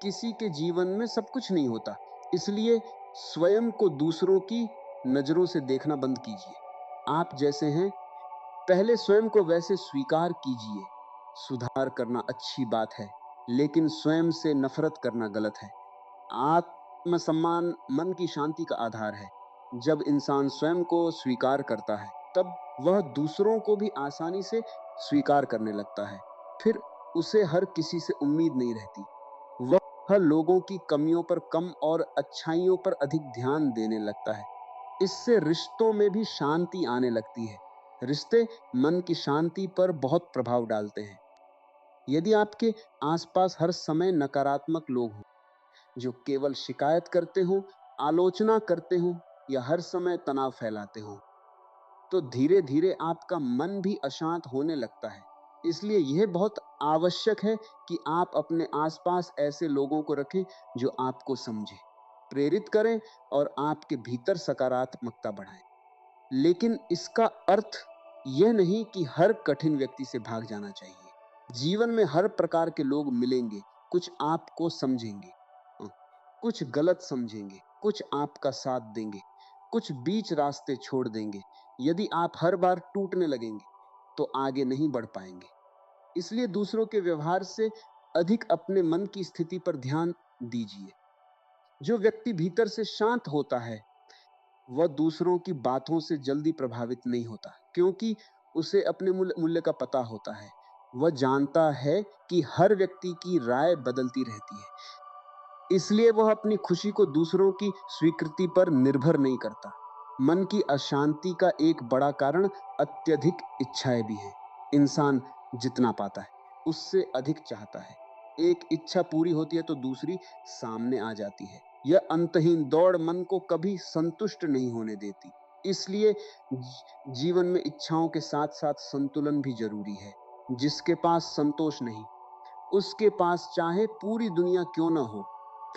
किसी के जीवन में सब कुछ नहीं होता। इसलिए स्वयं को दूसरों की नजरों से देखना बंद कीजिए। आप जैसे हैं, पहले स्वयं को वैसे स्वीकार कीजिए। सुधार करना अच्छी बात है, लेकिन स्वयं से नफरत करना गलत है। आत्मसम्मान मन की शांति का आधार है। जब इंसान स्वयं को स्वीकार करता है, तब वह दूसरों को भी आसानी से स्वीकार करने लगता है। फिर उसे हर किसी से उम्मीद नहीं रहती। वह लोगों की कमियों पर कम और अच्छाइयों पर अधिक ध्यान देने लगता है। इससे रिश्तों में भी शांति आने लगती है। रिश्ते मन की शांति पर बहुत प्रभाव डालते हैं। यदि आपके आसपास हर समय नकारात्मक लोग हों, जो केवल शिकायत करते हो, आलोचना करते हो, या हर समय तनाव फैलाते हो, तो धीरे धीरे आपका मन भी अशांत होने लगता है। इसलिए यह बहुत आवश्यक है कि आप अपने आसपास ऐसे लोगों को रखें जो आपको समझें, प्रेरित करें और आपके भीतर सकारात्मकता बढ़ाएं। लेकिन इसका अर्थ यह नहीं कि हर कठिन व्यक्ति से भाग जाना चाहिए। जीवन में हर प्रकार के लोग मिलेंगे। कुछ आपको समझेंगे, कुछ गलत समझेंगे, कुछ आपका साथ देंगे, कुछ बीच रास्ते छोड़ देंगे। यदि आप हर बार टूटने लगेंगे, तो आगे नहीं बढ़ पाएंगे। इसलिए दूसरों के व्यवहार से अधिक अपने मन की स्थिति पर ध्यान दीजिए। जो व्यक्ति भीतर से शांत होता है, वह दूसरों की बातों से जल्दी प्रभावित नहीं होता, क्योंकि उसे अपने मूल्य का पता होता है। वह जानता है कि हर व्यक्ति की राय बदलती रहती है। इसलिए वह अपनी खुशी को दूसरों की स्वीकृति पर निर्भर नहीं करता। मन की अशांति का एक बड़ा कारण अत्यधिक इच्छाएं भी है। इंसान जितना पाता है, उससे अधिक चाहता है। एक इच्छा पूरी होती है तो दूसरी सामने आ जाती है। यह अंतहीन दौड़ मन को कभी संतुष्ट नहीं होने देती। इसलिए जीवन में इच्छाओं के साथ साथ संतुलन भी जरूरी है। जिसके पास संतोष नहीं, उसके पास चाहे पूरी दुनिया क्यों ना हो,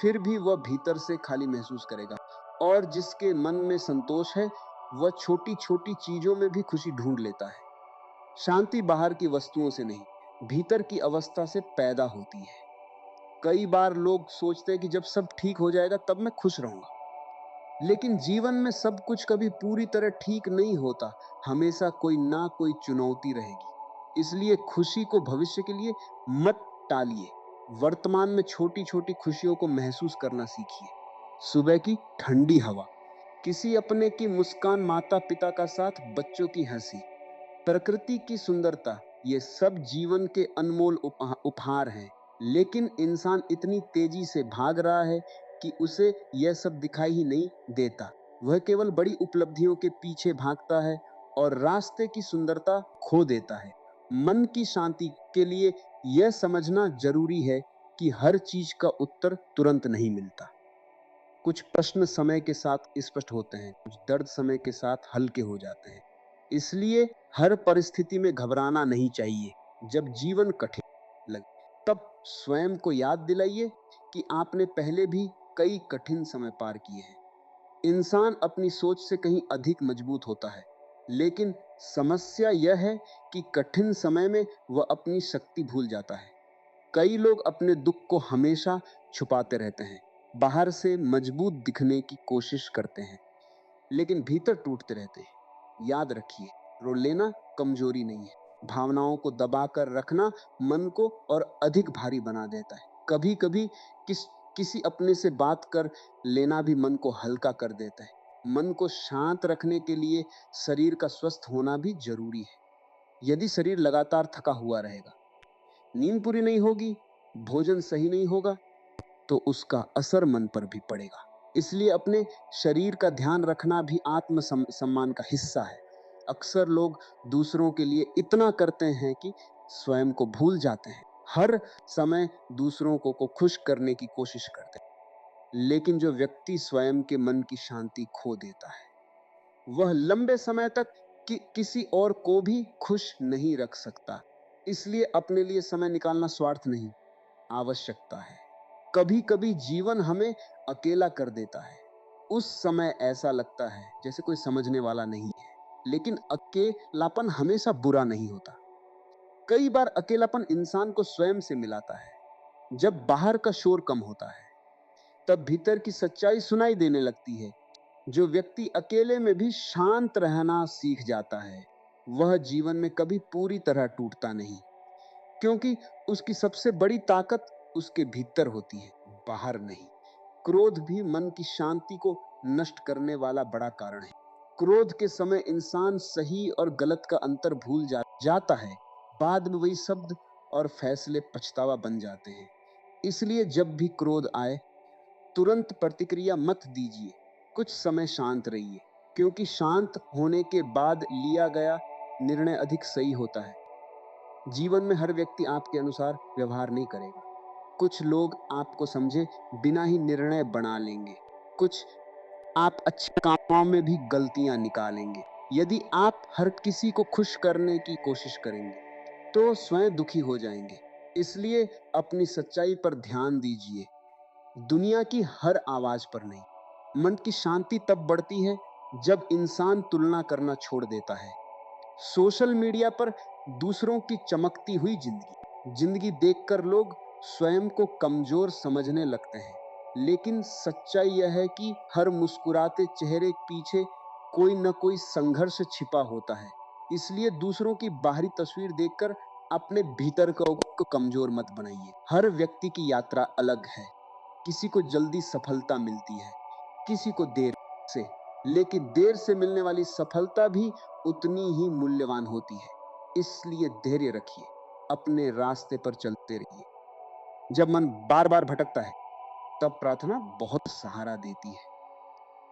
फिर भी वह भीतर से खाली महसूस करेगा। और जिसके मन में संतोष है, वह छोटी छोटी चीजों में भी खुशी ढूंढ लेता है। शांति बाहर की वस्तुओं से नहीं, भीतर की अवस्था से पैदा होती है। कई बार लोग सोचते हैं कि जब सब ठीक हो जाएगा तब मैं खुश रहूंगा, लेकिन जीवन में सब कुछ कभी पूरी तरह ठीक नहीं होता। हमेशा कोई ना कोई चुनौती रहेगी। इसलिए खुशी को भविष्य के लिए मत टालिए। वर्तमान में छोटी छोटी खुशियों को महसूस करना सीखिए। सुबह की ठंडी हवा, किसी अपने की मुस्कान, माता पिता का साथ, बच्चों की हंसी, प्रकृति की सुंदरता, ये सब जीवन के अनमोल उपहार हैं। लेकिन इंसान इतनी तेजी से भाग रहा है कि उसे यह सब दिखाई ही नहीं देता। वह केवल बड़ी उपलब्धियों के पीछे भागता है और रास्ते की सुंदरता खो देता है। मन की शांति के लिए यह समझना जरूरी है कि हर चीज का उत्तर तुरंत नहीं मिलता। कुछ प्रश्न समय के साथ स्पष्ट होते हैं, कुछ दर्द समय के साथ हल्के हो जाते हैं। इसलिए हर परिस्थिति में घबराना नहीं चाहिए। जब जीवन कठिन लगे, तब स्वयं को याद दिलाइए कि आपने पहले भी कई कठिन समय पार किए हैं। इंसान अपनी सोच से कहीं अधिक मजबूत होता है, लेकिन समस्या यह है कि कठिन समय में वह अपनी शक्ति भूल जाता है। कई लोग अपने दुख को हमेशा छुपाते रहते हैं, बाहर से मजबूत दिखने की कोशिश करते हैं, लेकिन भीतर टूटते रहते हैं। याद रखिए, रो लेना कमजोरी नहीं है। भावनाओं को दबाकर रखना मन को और अधिक भारी बना देता है। कभी कभी किसी अपने से बात कर लेना भी मन को हल्का कर देता है। मन को शांत रखने के लिए शरीर का स्वस्थ होना भी जरूरी है। यदि शरीर लगातार थका हुआ रहेगा, नींद पूरी नहीं होगी, भोजन सही नहीं होगा, तो उसका असर मन पर भी पड़ेगा। इसलिए अपने शरीर का ध्यान रखना भी आत्म सम्मान का हिस्सा है। अक्सर लोग दूसरों के लिए इतना करते हैं कि स्वयं को भूल जाते हैं। हर समय दूसरों को खुश करने की कोशिश करते हैं, लेकिन जो व्यक्ति स्वयं के मन की शांति खो देता है, वह लंबे समय तक किसी और को भी खुश नहीं रख सकता। इसलिए अपने लिए समय निकालना स्वार्थ नहीं, आवश्यकता है। कभी कभी जीवन हमें अकेला कर देता है। उस समय ऐसा लगता है जैसे कोई समझने वाला नहीं है, लेकिन अकेलापन हमेशा बुरा नहीं होता। कई बार अकेलापन इंसान को स्वयं से मिलाता है। जब बाहर का शोर कम होता है, तब भीतर की सच्चाई सुनाई देने लगती है। जो व्यक्ति अकेले में भी शांत रहना सीख जाता है, वह जीवन में कभी पूरी तरह टूटता नहीं, क्योंकि उसकी सबसे बड़ी ताकत उसके भीतर होती है, बाहर नहीं। क्रोध भी मन की शांति को नष्ट करने वाला बड़ा कारण है। क्रोध के समय इंसान सही और गलत का अंतर भूल जाता है। बाद में वही शब्द और फैसले पछतावा बन जाते हैं। इसलिए जब भी क्रोध आए, तुरंत प्रतिक्रिया मत दीजिए, कुछ समय शांत रहिए, क्योंकि शांत होने के बाद लिया गया निर्णय अधिक सही होता है। जीवन में हर व्यक्ति आपके अनुसार व्यवहार नहीं करेगा। कुछ लोग आपको समझे बिना ही निर्णय बना लेंगे। कुछ आप अच्छे कामों में भी गलतियां निकालेंगे। यदि आप हर किसी को खुश करने की कोशिश करेंगे, तो स्वयं दुखी हो जाएंगे। इसलिए अपनी सच्चाई पर ध्यान दीजिए, दुनिया की हर आवाज पर नहीं। मन की शांति तब बढ़ती है जब इंसान तुलना करना छोड़ देता है। सोशल मीडिया पर दूसरों की चमकती हुई जिंदगी देखकर लोग स्वयं को कमजोर समझने लगते हैं, लेकिन सच्चाई यह है कि हर मुस्कुराते चेहरे पीछे कोई न कोई संघर्ष छिपा होता है। इसलिए दूसरों की बाहरी तस्वीर देखकर अपने भीतर को कमजोर मत बनाइए। हर व्यक्ति की यात्रा अलग है। किसी को जल्दी सफलता मिलती है, किसी को देर से, लेकिन देर से मिलने वाली सफलता भी उतनी ही मूल्यवान होती है। इसलिए धैर्य रखिए, अपने रास्ते पर चलते रहिए। जब मन बार बार भटकता है, तब प्रार्थना बहुत सहारा देती है।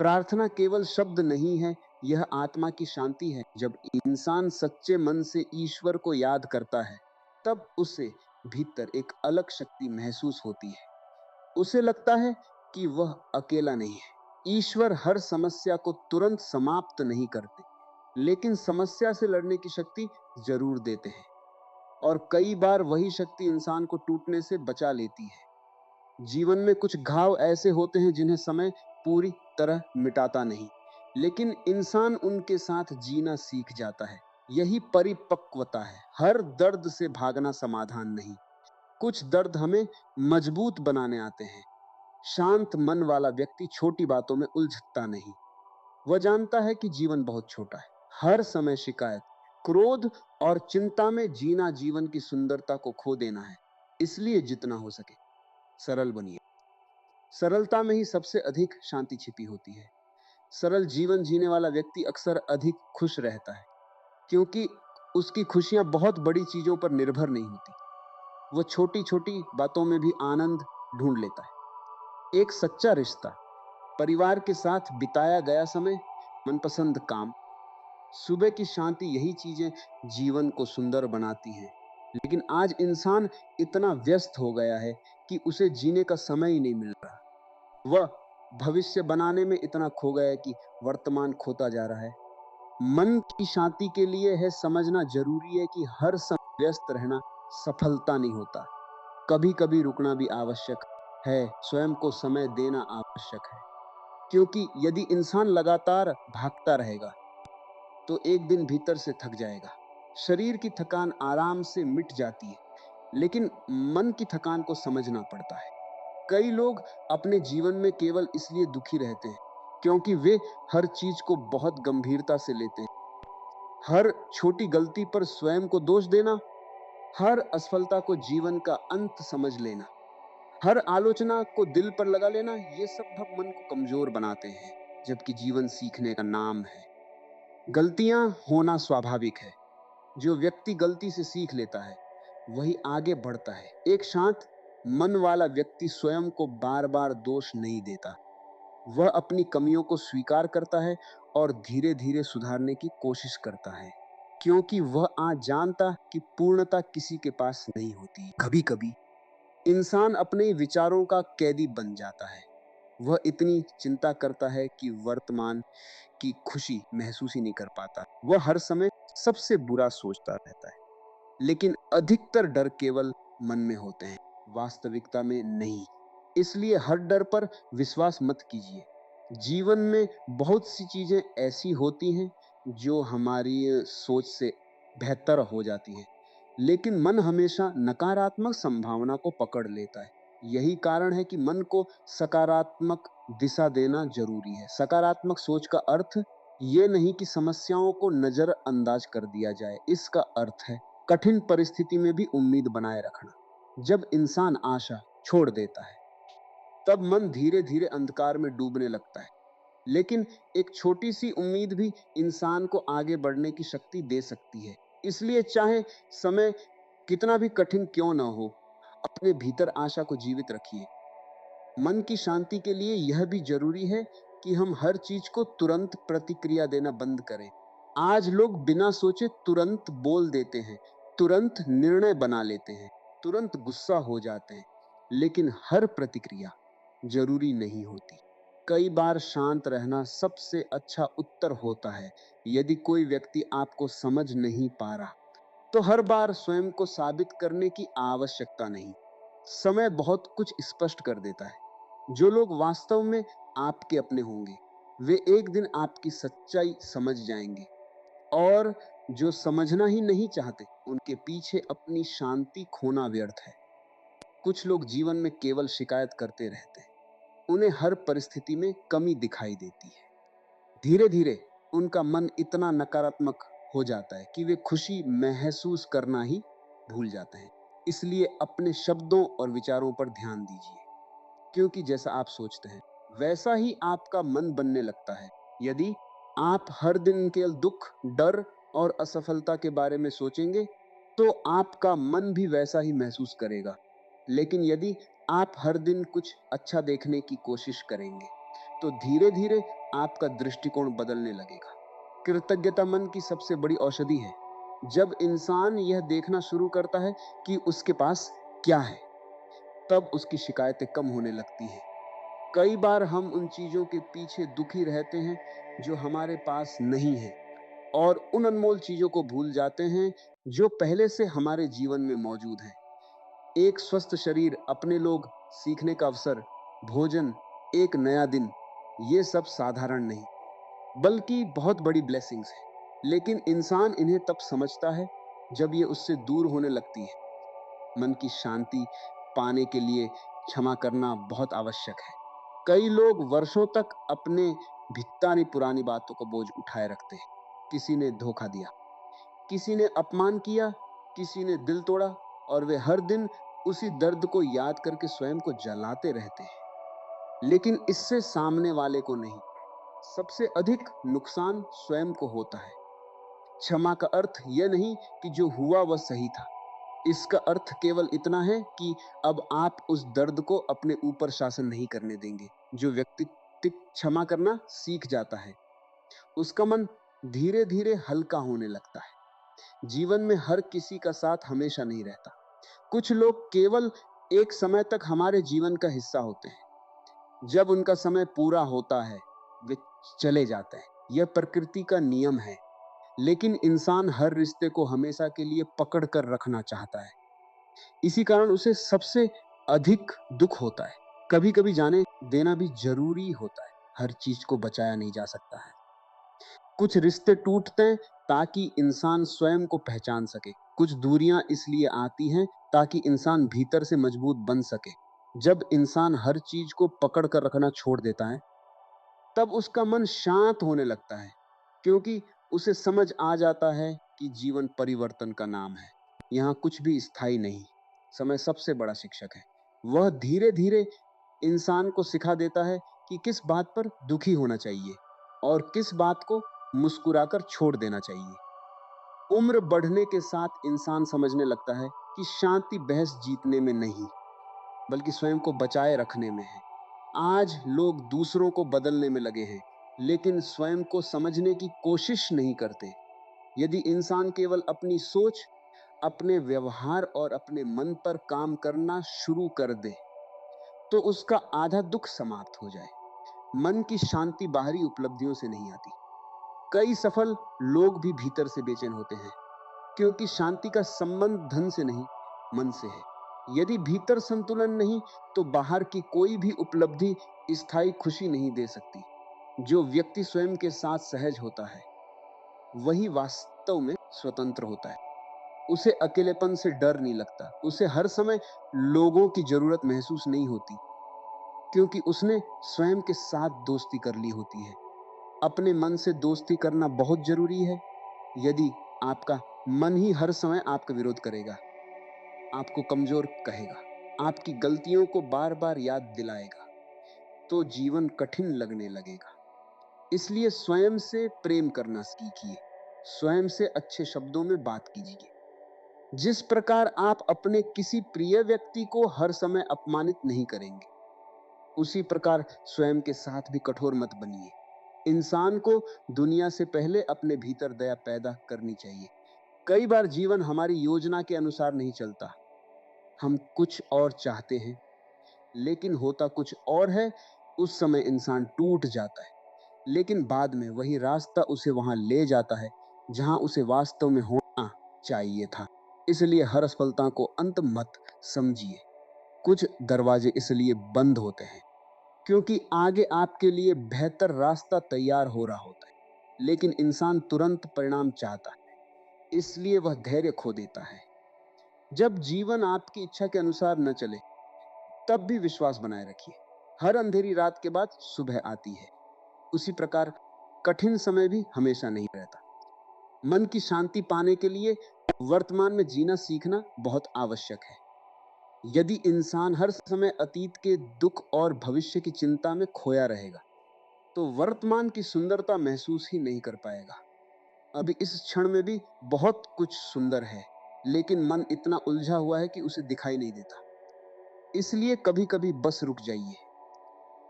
प्रार्थना केवल शब्द नहीं है, यह आत्मा की शांति है। जब इंसान सच्चे मन से ईश्वर को याद करता है, तब उसे भीतर एक अलग शक्ति महसूस होती है। उसे लगता है कि वह अकेला नहीं है। ईश्वर हर समस्या को तुरंत समाप्त नहीं करते, लेकिन समस्या से लड़ने की शक्ति जरूर देते हैं। और कई बार वही शक्ति इंसान को टूटने से बचा लेती है। जीवन में कुछ घाव ऐसे होते हैं जिन्हें समय पूरी तरह मिटाता नहीं, लेकिन इंसान उनके साथ जीना सीख जाता है। यही परिपक्वता है। हर दर्द से भागना समाधान नहीं। कुछ दर्द हमें मजबूत बनाने आते हैं। शांत मन वाला व्यक्ति छोटी बातों में उलझता नहीं। वह जानता है कि जीवन बहुत छोटा है। हर समय शिकायत, क्रोध और चिंता में जीना जीवन की सुंदरता को खो देना है। इसलिए जितना हो सके सरल बनिए। सरलता में ही सबसे अधिक शांति छिपी होती है। सरल जीवन जीने वाला व्यक्ति अक्सर अधिक खुश रहता है, क्योंकि उसकी खुशियां बहुत बड़ी चीजों पर निर्भर नहीं होती। वो छोटी छोटी बातों में भी आनंद ढूंढ लेता है। एक सच्चा रिश्ता, परिवार के साथ बिताया गया समय, मनपसंद काम, सुबह की शांति, यही चीजें जीवन को सुंदर बनाती हैं। लेकिन आज इंसान इतना व्यस्त हो गया है कि उसे जीने का समय ही नहीं मिल रहा। वह भविष्य बनाने में इतना खो गया है कि वर्तमान खोता जा रहा है। मन की शांति के लिए है समझना जरूरी है कि हर समय व्यस्त रहना सफलता नहीं होता। कभी कभी रुकना भी आवश्यक है, स्वयं को समय देना आवश्यक है। क्योंकि यदि इंसान लगातार भागता रहेगा, तो एक दिन भीतर से थक जाएगा। शरीर की थकान आराम से मिट जाती है, लेकिन मन की थकान को समझना पड़ता है। कई लोग अपने जीवन में केवल इसलिए दुखी रहते हैं क्योंकि वे हर चीज को बहुत गंभीरता से लेते हैं। हर छोटी गलती पर स्वयं को दोष देना, हर असफलता को जीवन का अंत समझ लेना, हर आलोचना को दिल पर लगा लेना, ये सब भव मन को कमजोर बनाते हैं, जबकि जीवन सीखने का नाम है। गलतियां होना स्वाभाविक है। जो व्यक्ति गलती से सीख लेता है वही आगे बढ़ता है। एक शांत मन वाला व्यक्ति स्वयं को बार बार दोष नहीं देता। वह अपनी कमियों को स्वीकार करता है और धीरे धीरे सुधारने की कोशिश करता है, क्योंकि वह आज जानता कि पूर्णता किसी के पास नहीं होती। कभी कभी इंसान अपने विचारों का कैदी बन जाता है। वह इतनी चिंता करता है कि वर्तमान की खुशी महसूस ही नहीं कर पाता। वह हर समय सबसे बुरा सोचता रहता है। लेकिन अधिकतर डर केवल मन में होते हैं, वास्तविकता में नहीं। इसलिए हर डर पर विश्वास मत कीजिए। जीवन में बहुत सी चीजें ऐसी होती हैं जो हमारी सोच से बेहतर हो जाती हैं, लेकिन मन हमेशा नकारात्मक संभावना को पकड़ लेता है। यही कारण है कि मन को सकारात्मक दिशा देना जरूरी है। सकारात्मक सोच का अर्थ ये नहीं कि समस्याओं को नजरअंदाज कर दिया जाए। इसका अर्थ है कठिन परिस्थिति में भी उम्मीद बनाए रखना। जब इंसान आशा छोड़ देता है तब मन धीरे धीरे अंधकार में डूबने लगता है। लेकिन एक छोटी सी उम्मीद भी इंसान को आगे बढ़ने की शक्ति दे सकती है। इसलिए चाहे समय कितना भी कठिन क्यों ना हो, अपने भीतर आशा को जीवित रखिए। मन की शांति के लिए यह भी जरूरी है कि हम हर चीज को तुरंत प्रतिक्रिया देना बंद करें। आज लोग बिना सोचे तुरंत बोल देते हैं, तुरंत निर्णय बना लेते हैं, तुरंत गुस्सा हो जाते हैं। लेकिन हर प्रतिक्रिया जरूरी नहीं होती। कई बार शांत रहना सबसे अच्छा उत्तर होता है। यदि कोई व्यक्ति आपको समझ नहीं पा रहा तो हर बार स्वयं को साबित करने की आवश्यकता नहीं। समय बहुत कुछ स्पष्ट कर देता है। जो लोग वास्तव में आपके अपने होंगे वे एक दिन आपकी सच्चाई समझ जाएंगे, और जो समझना ही नहीं चाहते उनके पीछे अपनी शांति खोना व्यर्थ है। कुछ लोग जीवन में केवल शिकायत करते रहते हैं। उन्हें हर परिस्थिति में कमी दिखाई देती है। धीरे धीरे उनका मन इतना नकारात्मक हो जाता है कि वे खुशी महसूस करना ही भूल जाते हैं। इसलिए अपने शब्दों और विचारों पर ध्यान दीजिए, क्योंकि जैसा आप सोचते हैं वैसा ही आपका मन बनने लगता है। यदि आप हर दिन केवल दुख, डर और असफलता के बारे में सोचेंगे तो आपका मन भी वैसा ही महसूस करेगा। लेकिन यदि आप हर दिन कुछ अच्छा देखने की कोशिश करेंगे तो धीरे धीरे आपका दृष्टिकोण बदलने लगेगा। कृतज्ञता मन की सबसे बड़ी औषधि है। जब इंसान यह देखना शुरू करता है कि उसके पास क्या है, तब उसकी शिकायतें कम होने लगती हैं। कई बार हम उन चीजों के पीछे दुखी रहते हैं जो हमारे पास नहीं है, और उन अनमोल चीजों को भूल जाते हैं जो पहले से हमारे जीवन में मौजूद हैं। एक स्वस्थ शरीर, अपने लोग, सीखने का अवसर, भोजन, एक नया दिन, ये सब साधारण नहीं बल्कि बहुत बड़ी ब्लेसिंग्स हैं। लेकिन इंसान इन्हें तब समझता है जब ये उससे दूर होने लगती है। मन की शांति पाने के लिए क्षमा करना बहुत आवश्यक है। कई लोग वर्षों तक अपने भित्तानी पुरानी बातों को बोझ उठाए रखते हैं। किसी ने धोखा दिया, किसी ने अपमान किया, किसी ने दिल तोड़ा, और वे हर दिन उसी दर्द को याद करके स्वयं को जलाते रहते हैं। लेकिन इससे सामने वाले को नहीं, सबसे अधिक नुकसान स्वयं को होता है। क्षमा का अर्थ यह नहीं कि जो हुआ वह सही था। इसका अर्थ केवल इतना है कि अब आप उस दर्द को अपने ऊपर शासन नहीं करने देंगे। जो व्यक्ति क्षमा करना सीख जाता है उसका मन धीरे धीरे हल्का होने लगता है। जीवन में हर किसी का साथ हमेशा नहीं रहता। कुछ लोग केवल एक समय तक हमारे जीवन का हिस्सा होते हैं। जब उनका समय पूरा होता है वे चले जाते हैं। यह प्रकृति का नियम है। लेकिन इंसान हर रिश्ते को हमेशा के लिए पकड़ कर रखना चाहता है। इसी कारण उसे सबसे अधिक दुख होता है। कभी कभी जाने देना भी जरूरी होता है। हर चीज को बचाया नहीं जा सकता है। कुछ रिश्ते टूटते हैं ताकि इंसान स्वयं को पहचान सके। कुछ दूरियां इसलिए आती हैं ताकि इंसान भीतर से मजबूत बन सके। जब इंसान हर चीज को पकड़ कर रखना छोड़ देता है तब उसका मन शांत होने लगता है, क्योंकि उसे समझ आ जाता है कि जीवन परिवर्तन का नाम है। यहाँ कुछ भी स्थायी नहीं। समय सबसे बड़ा शिक्षक है। वह धीरे धीरे इंसान को सिखा देता है कि किस बात पर दुखी होना चाहिए और किस बात को मुस्कुराकर छोड़ देना चाहिए। उम्र बढ़ने के साथ इंसान समझने लगता है कि शांति बहस जीतने में नहीं, बल्कि स्वयं को बचाए रखने में है। आज लोग दूसरों को बदलने में लगे हैं, लेकिन स्वयं को समझने की कोशिश नहीं करते। यदि इंसान केवल अपनी सोच, अपने व्यवहार और अपने मन पर काम करना शुरू कर दे, तो उसका आधा दुख समाप्त हो जाए। मन की शांति बाहरी उपलब्धियों से नहीं आती। कई सफल लोग भी भीतर से बेचैन होते हैं, क्योंकि शांति का संबंध धन से नहीं, मन से है। यदि भीतर संतुलन नहीं, तो बाहर की कोई भी उपलब्धि स्थायी खुशी नहीं दे सकती। जो व्यक्ति स्वयं के साथ सहज होता है, वही वास्तव में स्वतंत्र होता है। उसे अकेलेपन से डर नहीं लगता, उसे हर समय लोगों की जरूरत महसूस नहीं होती, क्योंकि उसने स्वयं के साथ दोस्ती कर ली होती है। अपने मन से दोस्ती करना बहुत जरूरी है। यदि आपका मन ही हर समय आपका विरोध करेगा, आपको कमजोर कहेगा, आपकी गलतियों को बार बार याद दिलाएगा, तो जीवन कठिन लगने लगेगा। इसलिए स्वयं से प्रेम करना सीखिए, स्वयं से अच्छे शब्दों में बात कीजिए। जिस प्रकार आप अपने किसी प्रिय व्यक्ति को हर समय अपमानित नहीं करेंगे, उसी प्रकार स्वयं के साथ भी कठोर मत बनिए। इंसान को दुनिया से पहले अपने भीतर दया पैदा करनी चाहिए। कई बार जीवन हमारी योजना के अनुसार नहीं चलता। हम कुछ और चाहते हैं, लेकिन होता कुछ और है। उस समय इंसान टूट जाता है, लेकिन बाद में वही रास्ता उसे वहां ले जाता है जहां उसे वास्तव में होना चाहिए था। इसलिए हर असफलता को अंत मत समझिए। कुछ दरवाजे इसलिए बंद होते हैं क्योंकि आगे आपके लिए बेहतर रास्ता तैयार हो रहा होता है। लेकिन इंसान तुरंत परिणाम चाहता है, इसलिए वह धैर्य खो देता है। जब जीवन आपकी इच्छा के अनुसार न चले, तब भी विश्वास बनाए रखिए। हर अंधेरी रात के बाद सुबह आती है। उसी प्रकार कठिन समय भी हमेशा नहीं रहता। मन की शांति पाने के लिए वर्तमान में जीना सीखना बहुत आवश्यक है। यदि इंसान हर समय अतीत के दुख और भविष्य की चिंता में खोया रहेगा, तो वर्तमान की सुंदरता महसूस ही नहीं कर पाएगा। अभी इस क्षण में भी बहुत कुछ सुंदर है, लेकिन मन इतना उलझा हुआ है कि उसे दिखाई नहीं देता। इसलिए कभी कभी बस रुक जाइए,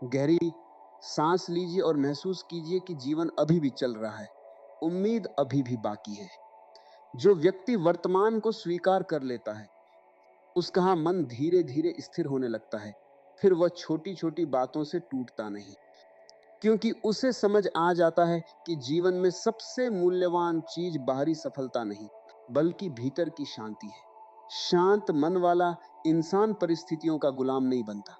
गहरी सांस लीजिए और महसूस कीजिए कि जीवन अभी भी चल रहा है, उम्मीद अभी भी बाकी है। जो व्यक्ति वर्तमान को स्वीकार कर लेता है, उसका मन धीरे धीरे स्थिर होने लगता है। फिर वह छोटी छोटी बातों से टूटता नहीं, क्योंकि उसे समझ आ जाता है कि जीवन में सबसे मूल्यवान चीज बाहरी सफलता नहीं, बल्कि भीतर की शांति है। शांत मन वाला इंसान परिस्थितियों का गुलाम नहीं बनता।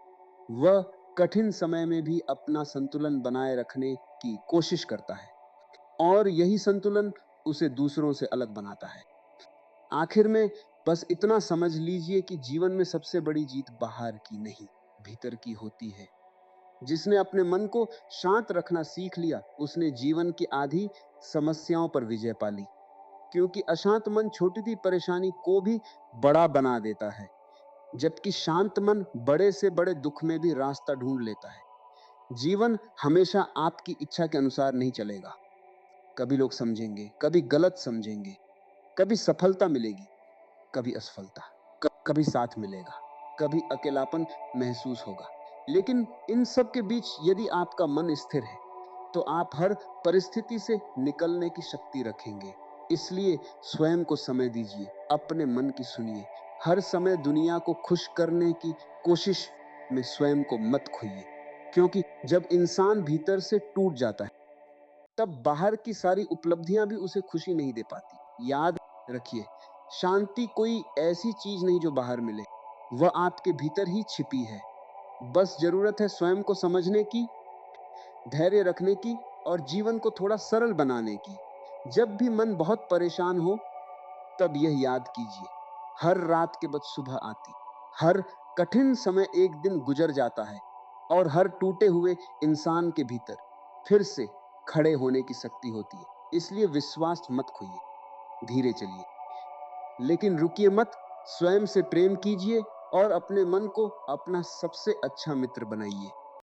वह कठिन समय में भी अपना संतुलन बनाए रखने की कोशिश करता है, और यही संतुलन उसे दूसरों से अलग बनाता है। आखिर में बस इतना समझ लीजिए कि जीवन में सबसे बड़ी जीत बाहर की नहीं, भीतर की होती है। जिसने अपने मन को शांत रखना सीख लिया, उसने जीवन की आधी समस्याओं पर विजय पा ली। क्योंकि अशांत मन छोटी सी परेशानी को भी बड़ा बना देता है, जबकि शांत मन बड़े से बड़े दुख में भी रास्ता ढूंढ लेता है। जीवन हमेशा आपकी इच्छा के अनुसार नहीं चलेगा। कभी लोग समझेंगे, कभी गलत समझेंगे, कभी सफलता मिलेगी, कभी असफलता, कभी साथ मिलेगा, कभी अकेलापन महसूस होगा। लेकिन इन सब के बीच यदि आपका मन स्थिर है, तो आप हर परिस्थिति से निकलने की शक्ति रखेंगे। इसलिए स्वयं को समय दीजिए, अपने मन की सुनिए। हर समय दुनिया को खुश करने की कोशिश में स्वयं को मत खोइए, क्योंकि जब इंसान भीतर से टूट जाता है, तब बाहर की सारी उपलब्धियां भी उसे खुशी नहीं दे पाती। याद रखिए, शांति कोई ऐसी चीज नहीं जो बाहर मिले, वह आपके भीतर ही छिपी है। बस जरूरत है स्वयं को समझने की, धैर्य रखने की और जीवन को थोड़ा सरल बनाने की। जब भी मन बहुत परेशान हो, तब यह याद कीजिए, हर रात के बाद सुबह आती, हर कठिन समय एक दिन गुजर जाता है, और हर टूटे हुए इंसान के भीतर फिर से खड़े होने की शक्ति होती है। इसलिए विश्वास मत खोइए, धीरे चलिए, लेकिन रुकिए मत। स्वयं से प्रेम कीजिए और अपने मन को अपना सबसे अच्छा मित्र बनाइए।